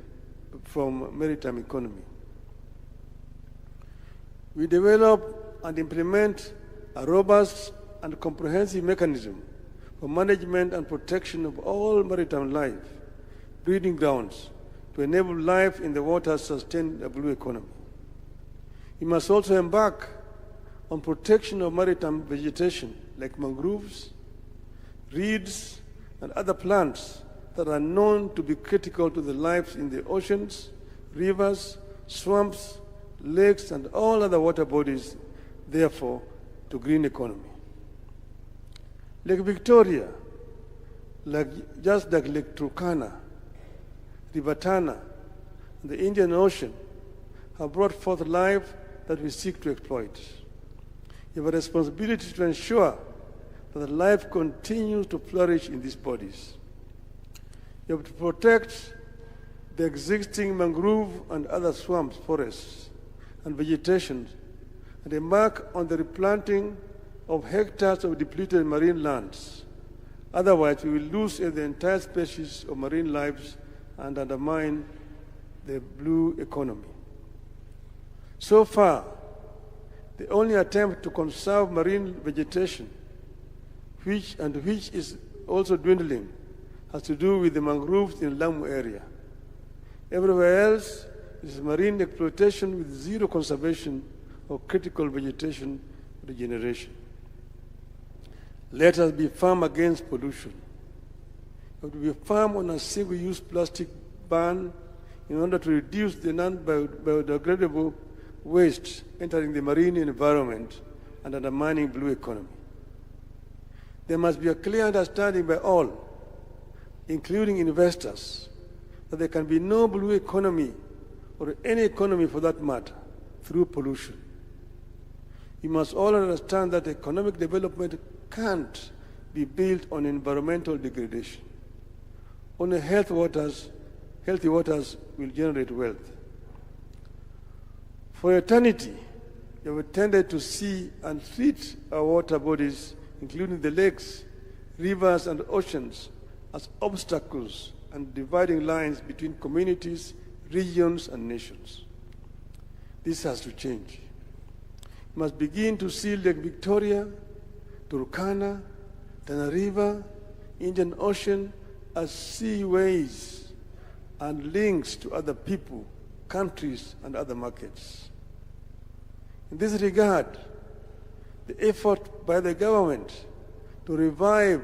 from maritime economy. We develop and implement a robust and comprehensive mechanism for management and protection of all maritime life, breeding grounds, to enable life in the waters sustain a blue economy. We must also embark on protection of maritime vegetation like mangroves, reeds, and other plants that are known to be critical to the lives in the oceans, rivers, swamps, lakes, and all other water bodies, therefore, to green economy. Lake Victoria, just like Lake Turkana, River Tana, and the Indian Ocean, have brought forth life that we seek to exploit. We have a responsibility to ensure that the life continues to flourish in these bodies. We have to protect the existing mangrove and other swamps, forests, and vegetation, and embark on the replanting of hectares of depleted marine lands. Otherwise, we will lose the entire species of marine lives and undermine the blue economy. So far, the only attempt to conserve marine vegetation, which is also dwindling, has to do with the mangroves in the Lamu area. Everywhere else, it is marine exploitation with zero conservation of critical vegetation regeneration. Let us be firm against pollution. We have to be firm on a single-use plastic ban in order to reduce the non-biodegradable waste entering the marine environment and undermining blue economy. There must be a clear understanding by all, including investors, that there can be no blue economy, or any economy for that matter, through pollution. We must all understand that economic development can't be built on environmental degradation. Only healthy waters will generate wealth. For eternity, we have tended to see and treat our water bodies, including the lakes, rivers, and oceans, as obstacles and dividing lines between communities, regions, and nations. This has to change. We must begin to see Lake Victoria, Turkana, Tana River, Indian Ocean as seaways and links to other people, countries, and other markets. In this regard, the effort by the government to revive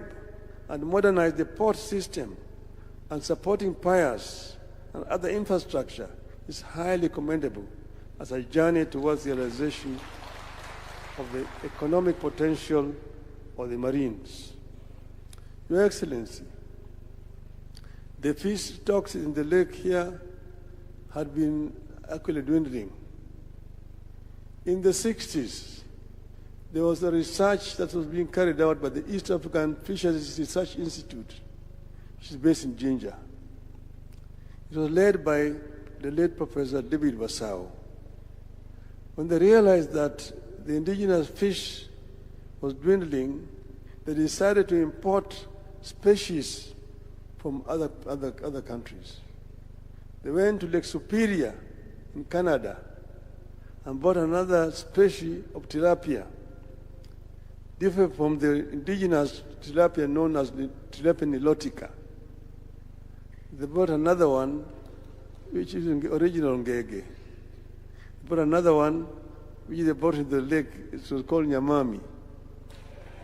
and modernize the port system and supporting piers and other infrastructure is highly commendable as a journey towards the realization of the economic potential of the Marines. Your Excellency, the fish stocks in the lake here had been actually dwindling. In the 60s, there was a research that was being carried out by the East African Fisheries Research Institute, which is based in Jinja. It was led by the late Professor David Wasau. When they realized that the indigenous fish was dwindling, they decided to import species from other countries. They went to Lake Superior in Canada and bought another species of tilapia, different from the indigenous tilapia known as Tilapia nilotica. They bought another one, which is original ngege. They bought another one, which they bought in the lake. It was called nyamami,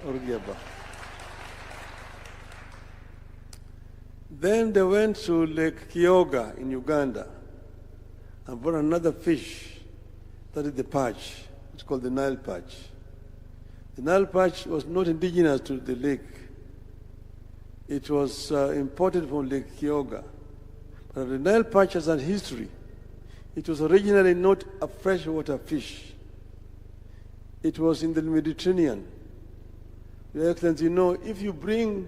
or giaba. Then they went to Lake Kyoga in Uganda and brought another fish, that is the perch. It's called the Nile perch. The Nile perch was not indigenous to the lake. It was imported from Lake Kyoga. But the Nile perch has a history. It was originally not a freshwater fish. It was in the Mediterranean. Your Excellency, you know, if you bring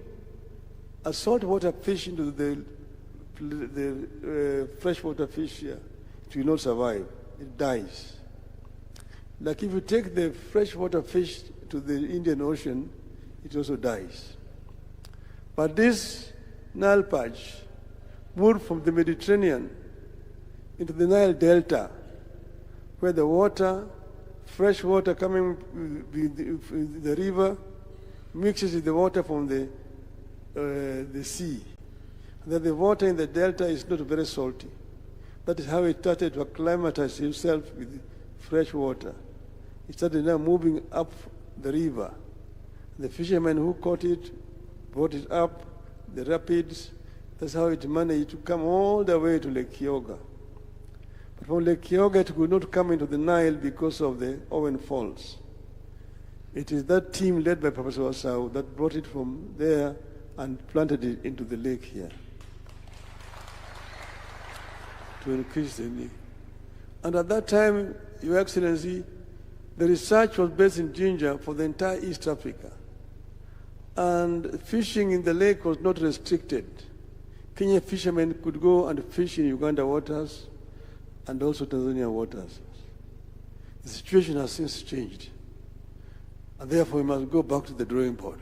a saltwater fish into the freshwater fish here, it will not survive. It dies. Like if you take the freshwater fish to the Indian Ocean, it also dies. But this Nile perch moved from the Mediterranean into the Nile Delta, where the water, fresh water coming with the river, mixes with the water from the sea. And then the water in the delta is not very salty. That is how it started to acclimatize itself with fresh water. It started now moving up the river. The fishermen who caught it brought it up the rapids. That's how it managed to come all the way to Lake Kyoga. But from Lake Kyoga, it could not come into the Nile because of the Owen Falls. It is that team led by Professor Wasau that brought it from there and planted it into the lake here to increase the need. And at that time, Your Excellency, the research was based in Jinja for the entire East Africa. And fishing in the lake was not restricted. Kenyan fishermen could go and fish in Uganda waters and also Tanzania waters. The situation has since changed. And therefore, we must go back to the drawing board.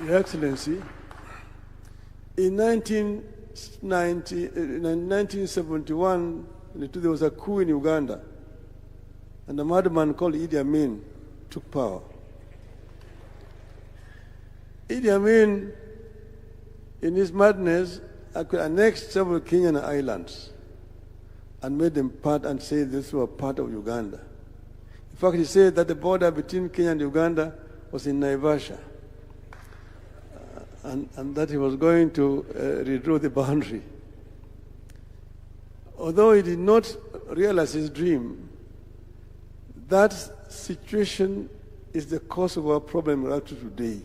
Your Excellency, in 1971, there was a coup in Uganda, and a madman called Idi Amin took power. Idi Amin, in his madness, annexed several Kenyan islands and made them part and said this were part of Uganda. In fact, he said that the border between Kenya and Uganda was in Naivasha, and that he was going to redraw the boundary. Although he did not realize his dream, that situation is the cause of our problem right to today.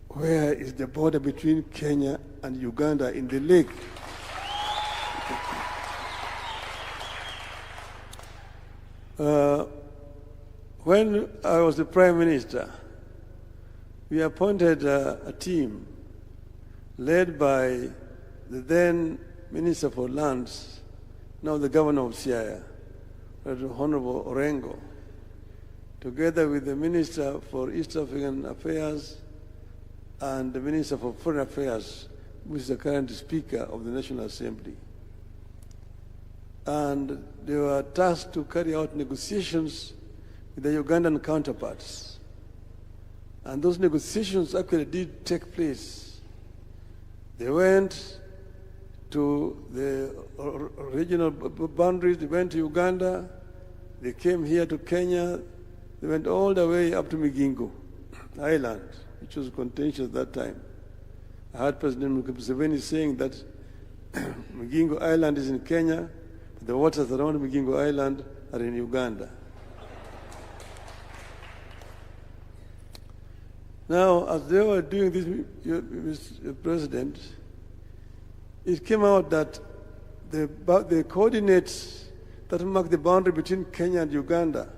Where is the border between Kenya and Uganda in the lake? When I was the Prime Minister, we appointed a team led by the then Minister for Lands, now the Governor of Siaya, Honorable Orengo, together with the Minister for East African Affairs and the Minister for Foreign Affairs, who is the current Speaker of the National Assembly. And they were tasked to carry out negotiations with the Ugandan counterparts. And those negotiations actually did take place. They went to the regional boundaries, they went to Uganda, they came here to Kenya, they went all the way up to Migingo Island, which was contentious at that time. I heard President Museveni saying that Migingo Island is in Kenya, but the waters around Migingo Island are in Uganda. Now, as they were doing this, Mr. President, it came out that the coordinates that mark the boundary between Kenya and Uganda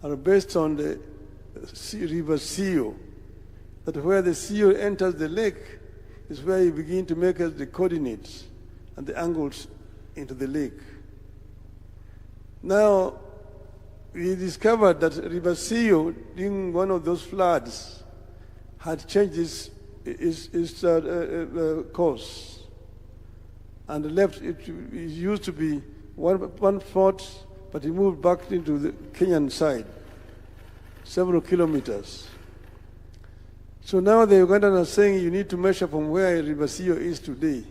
are based on the river Sio, that where the Sio enters the lake is where you begin to make the coordinates and the angles into the lake. Now, we discovered that river Sio, during one of those floods, had changed its course and left it used to be one fort, but it moved back into the Kenyan side, several kilometers. So now the Ugandans are saying you need to measure from where River Sio is today.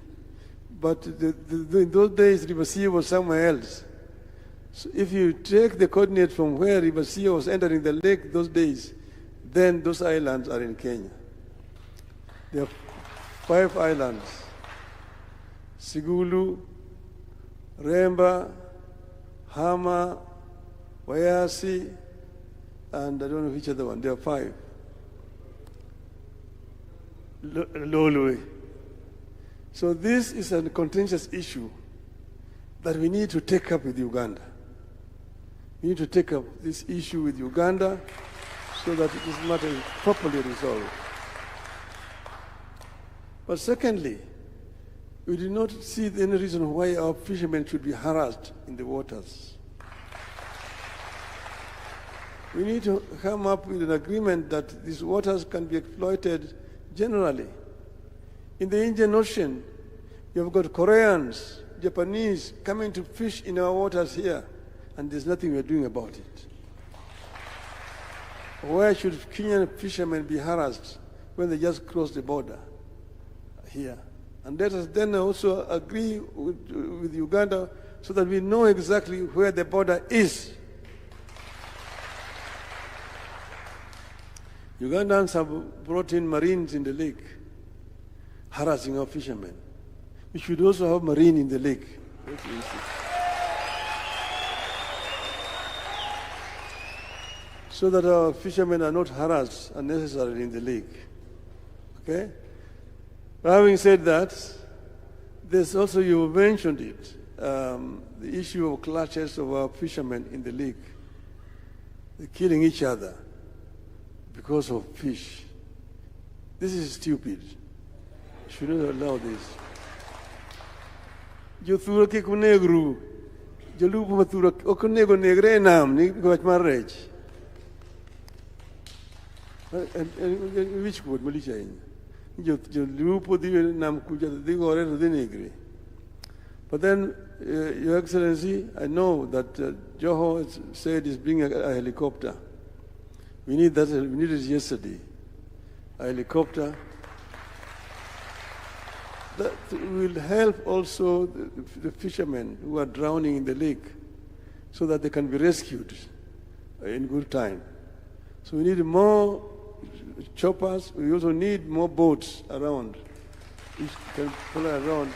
But in those days, River Sio was somewhere else. So if you take the coordinate from where River Sio was entering the lake those days, then those islands are in Kenya. There are 5 islands: Sigulu, Remba, Homa, Wayasi, and I don't know which other one. There are 5. Lolwe. So this is a contentious issue that we need to take up with Uganda. We need to take up this issue with Uganda so that this matter is properly resolved. But secondly, we do not see any reason why our fishermen should be harassed in the waters. We need to come up with an agreement that these waters can be exploited generally. In the Indian Ocean, you've got Koreans, Japanese coming to fish in our waters here, and there's nothing we're doing about it. Why should Kenyan fishermen be harassed when they just cross the border here? And let us then also agree with Uganda so that we know exactly where the border is. Ugandans have brought in Marines in the lake, harassing our fishermen. We should also have Marine in the lake. So that our fishermen are not harassed unnecessarily in the lake. Okay? But having said that, there's also, you mentioned it, the issue of clashes of our fishermen in the lake. They're killing each other because of fish. This is stupid. You should not allow this. Jo thura ke kunegru, jo lupo mathura okunego negre nam ni gwach marrech. Which word malicha in? Jo lupo di nam kuja di gore to di negre. But then, Your Excellency, I know that Joho has said he's bringing a helicopter. We need that. We needed it yesterday. A helicopter that will help also the fishermen who are drowning in the lake, so that they can be rescued in good time. So we need more choppers. We also need more boats around, which can fly around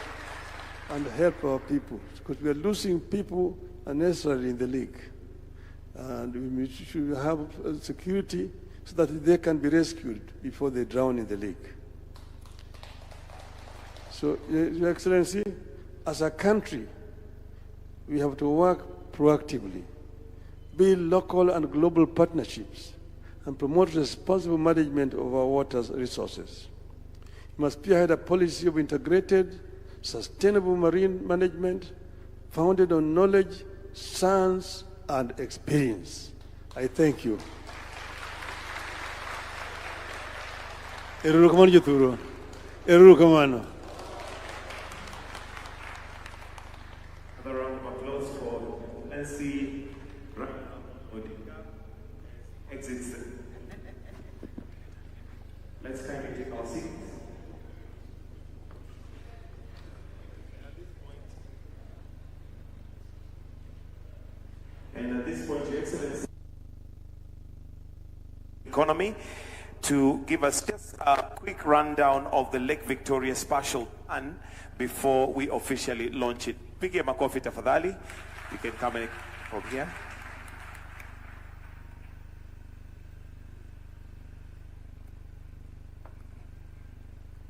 and help our people, because we are losing people unnecessarily in the lake. And we should have security so that they can be rescued before they drown in the lake. So, Your Excellency, as a country, we have to work proactively, build local and global partnerships, and promote responsible management of our water resources. We must spearhead a policy of integrated, sustainable marine management founded on knowledge, science, and experience. I thank you. Another round of applause for Nancy exits. Let's kindly take our seats. And at this point, Your Excellency, Economy, to give us just a quick rundown of the Lake Victoria Spatial Plan before we officially launch it. Pige makofi tafadhali. You can come in from here.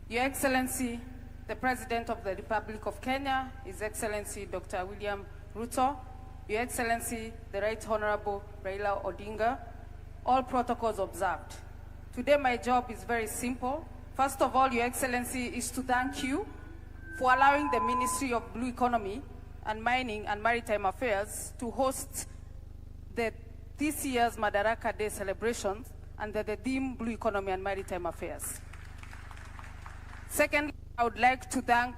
Your Excellency, the President of the Republic of Kenya, His Excellency Dr. William Ruto, Your Excellency, the Right Honorable Raila Odinga, all protocols observed. Today my job is very simple. First of all, Your Excellency, is to thank you for allowing the Ministry of Blue Economy and Mining and Maritime Affairs to host this year's Madaraka Day celebrations under the theme Blue Economy and Maritime Affairs. Secondly, I would like to thank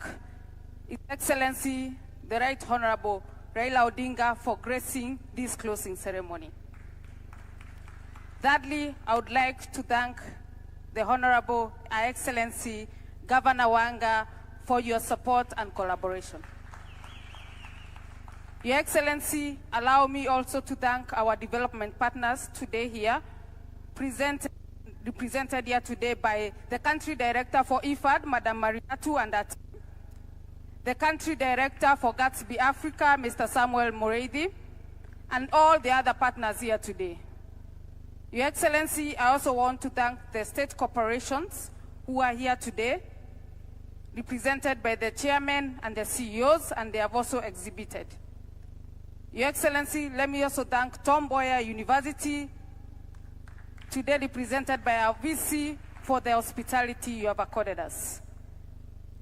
His Excellency, the Right Honorable Raila Odinga, for gracing this closing ceremony. Thirdly, I would like to thank the Honorable Her Excellency Governor Wanga for your support and collaboration. Your Excellency, allow me also to thank our development partners today here, presented represented here today by the Country Director for IFAD, Madam Mariatu, and her team, the Country Director for Gatsby Africa, Mr. Samuel Moreidi, and all the other partners here today. Your Excellency, I also want to thank the state corporations who are here today, represented by the chairman and the CEOs, and they have also exhibited. Your Excellency, let me also thank Mboya University, today represented by our VC, for the hospitality you have accorded us.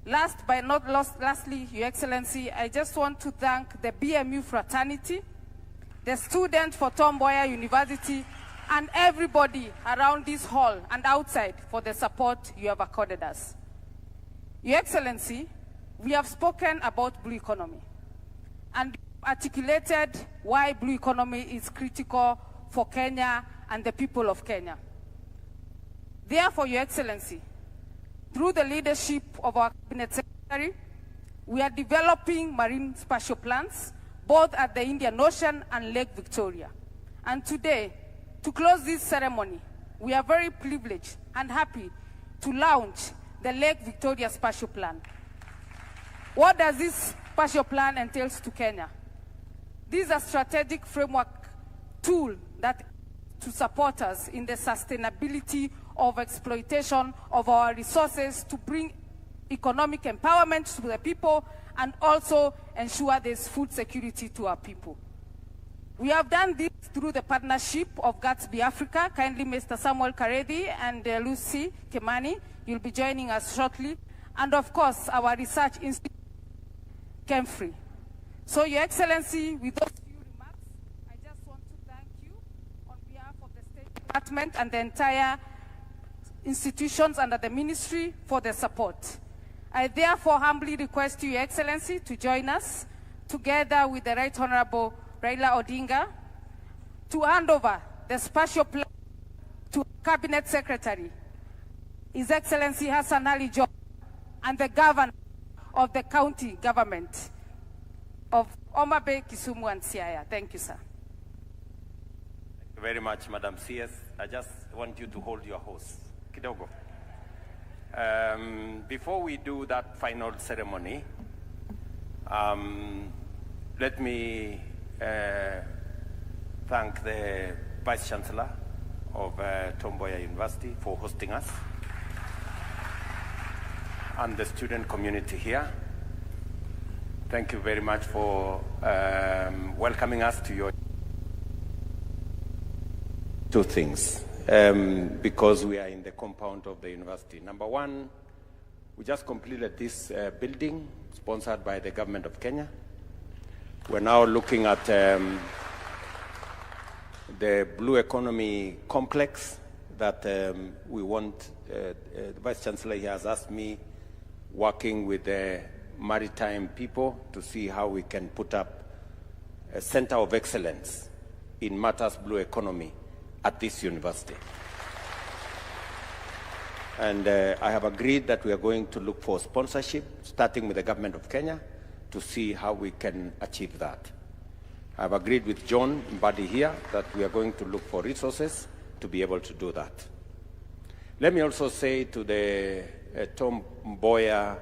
Last but not lastly, Your Excellency, I just want to thank the BMU fraternity, the students for Mboya University, and everybody around this hall and outside for the support you have accorded us. Your Excellency, we have spoken about blue economy and articulated why blue economy is critical for Kenya and the people of Kenya. Therefore, Your Excellency, through the leadership of our Cabinet Secretary, we are developing marine spatial plans, both at the Indian Ocean and Lake Victoria. And today, to close this ceremony, we are very privileged and happy to launch the Lake Victoria Spatial Plan. What does this spatial plan entail to Kenya? This is a strategic framework tool that to support us in the sustainability of exploitation of our resources to bring economic empowerment to the people and also ensure there's food security to our people. We have done this through the partnership of Gatsby Africa. Kindly, Mr. Samuel Karedi and Lucy Kemani, you'll be joining us shortly. And of course, our research institute, Kemfree. So, Your Excellency, with those few remarks, I just want to thank you on behalf of the State Department and the entire institutions under the ministry for the support. I therefore humbly request you, Your Excellency, to join us together with the Right Honorable Raila Odinga to hand over the spatial plan to Cabinet Secretary, His Excellency Hassan Ali Joho, and the Governor of the county government of Homa Bay, Kisumu, and Siaya. Thank you, sir. Thank you very much, Madam CS. I just want you to hold your horse. Kidogo. Before we do that final ceremony, let me thank the Vice Chancellor of Mboya University for hosting us, and the student community here. Thank you very much for welcoming us to your two things, because we are in the compound of the university. Number one, we just completed this building sponsored by the government of Kenya. We're now looking at the Blue Economy Complex that we want. The Vice Chancellor here has asked me, working with the maritime people, to see how we can put up a center of excellence in matters blue economy at this university. And I have agreed that we are going to look for sponsorship, starting with the government of Kenya, to see how we can achieve that. I've agreed with John Mbadi here that we are going to look for resources to be able to do that. Let me also say to the Mboya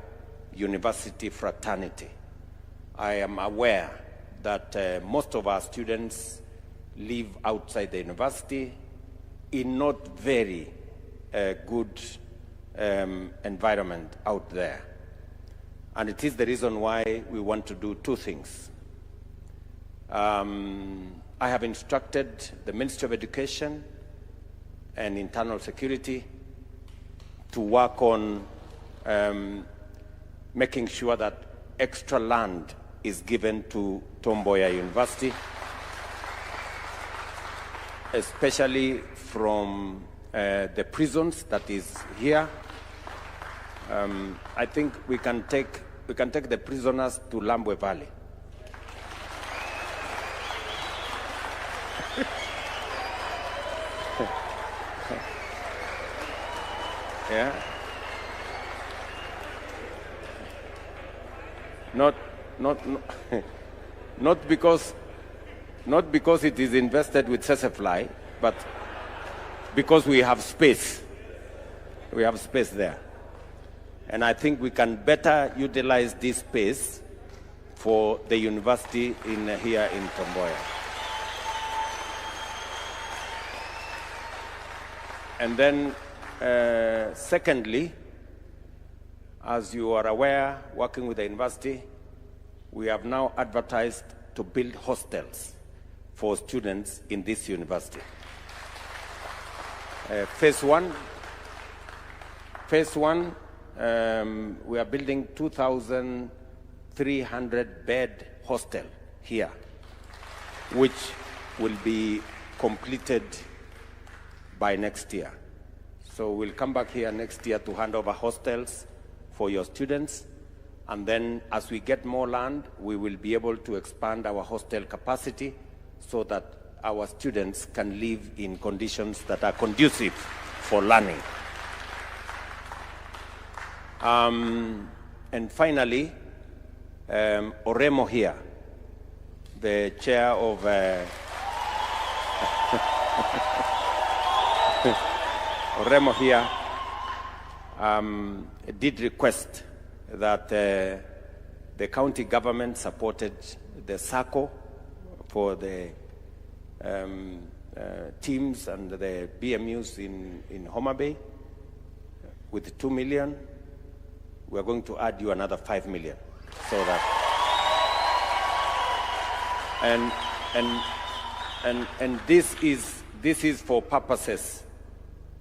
University fraternity, I am aware that most of our students live outside the university in not very good environment out there. And it is the reason why we want to do two things. I have instructed the Ministry of Education and Internal Security to work on making sure that extra land is given to Mboya University, especially from the prisons that is here. I think we can take the prisoners to Lambwe Valley. Yeah. Not because it is invested with Sesefly, but because we have space We have space there. And I think we can better utilize this space for the university here in Mboya. And then, secondly, as you are aware, working with the university, we have now advertised to build hostels for students in this university. Phase one, we are building 2,300 bed hostel here, which will be completed by next year. So we'll come back here next year to hand over hostels for your students. And then as we get more land, we will be able to expand our hostel capacity so that our students can live in conditions that are conducive for learning. And finally, Orengo here, the chair of Orengo here did request that the county government supported the SACCO for the teams and the BMUs in Homa Bay with 2 million. We are going to add you another 5 million, so that and this is for purposes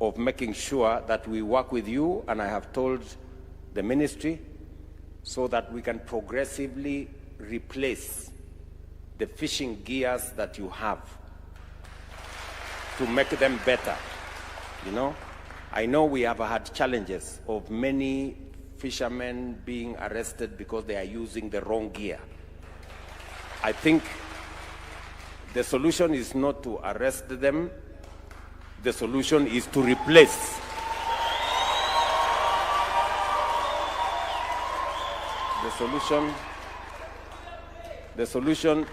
of making sure that we work with you, and I have told the ministry, so that we can progressively replace the fishing gears that you have to make them better. You know, I know we have had challenges of many fishermen being arrested because they are using the wrong gear. I think the solution is not to arrest them. The solution is to replace. The solution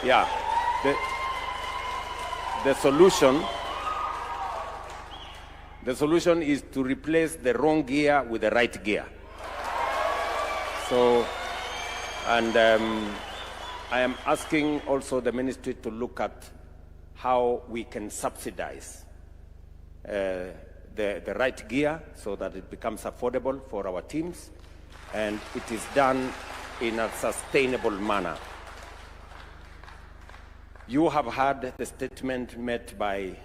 yeah, the solution is to replace the wrong gear with the right gear. So, and I am asking also the ministry to look at how we can subsidize the right gear so that it becomes affordable for our teams and it is done in a sustainable manner. You have heard the statement made by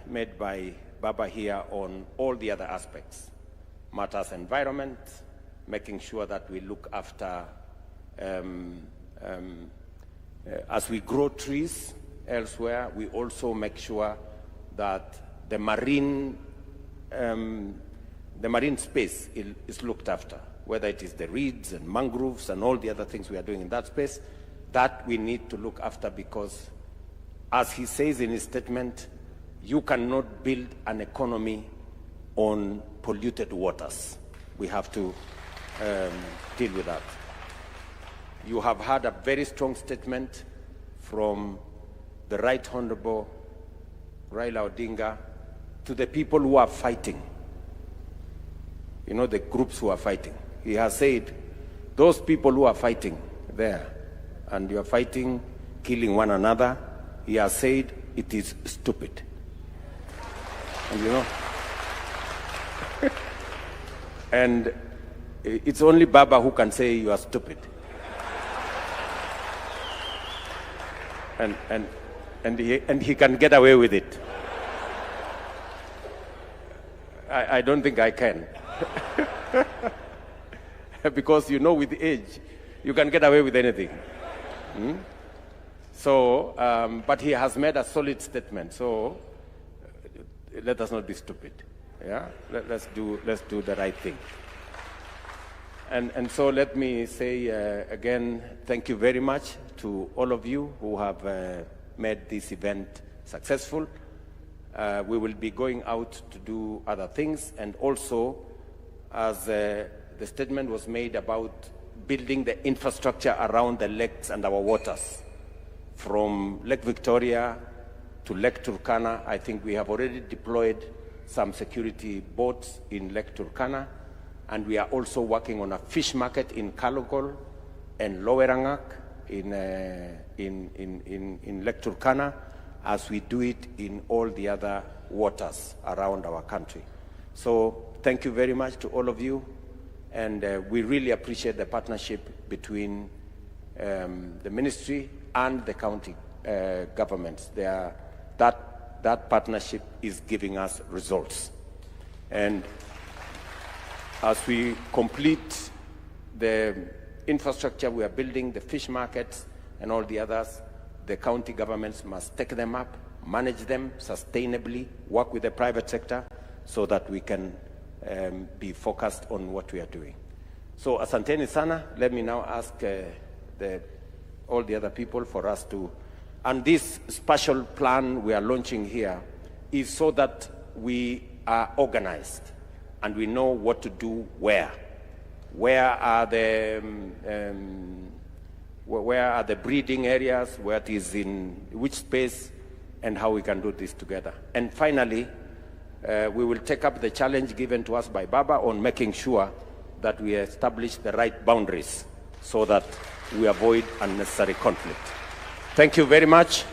Baba here on all the other aspects, matters environment, making sure that we look after, as we grow trees elsewhere, we also make sure that the marine space is looked after, whether it is the reeds and mangroves and all the other things we are doing in that space, that we need to look after, because as he says in his statement, you cannot build an economy on polluted waters. We have to deal with that. You have had a very strong statement from the Right Honorable Raila Odinga to the people who are fighting. You know, the groups who are fighting. He has said, those people who are fighting there, and you are fighting, killing one another, he has said it is stupid. And you know, and it's only Baba who can say you are stupid. And he can get away with it. I don't think I can. Because you know, with age, you can get away with anything. So, but he has made a solid statement. So, let us not be stupid. Yeah, let's do the right thing. And so let me say again, thank you very much to all of you who have made this event successful. We will be going out to do other things, and also, as the statement was made about building the infrastructure around the lakes and our waters. from Lake Victoria to Lake Turkana. I think we have already deployed some security boats in Lake Turkana, and we are also working on a fish market in Kalogol and Lowerangak in Lake Turkana, as we do it in all the other waters around our country. So thank you very much to all of you, and we really appreciate the partnership between the ministry and the county governments. That partnership is giving us results. And as we complete the infrastructure we are building, the fish markets and all the others, the county governments must take them up, manage them sustainably, work with the private sector so that we can be focused on what we are doing. So asanteni sana. Let me now ask all the other people for us to, and this special plan we are launching here is so that we are organized and we know what to do where. Where are the breeding areas, where it is in which space, and how we can do this together. And finally, we will take up the challenge given to us by Baba on making sure that we establish the right boundaries so that we avoid unnecessary conflict. Thank you very much.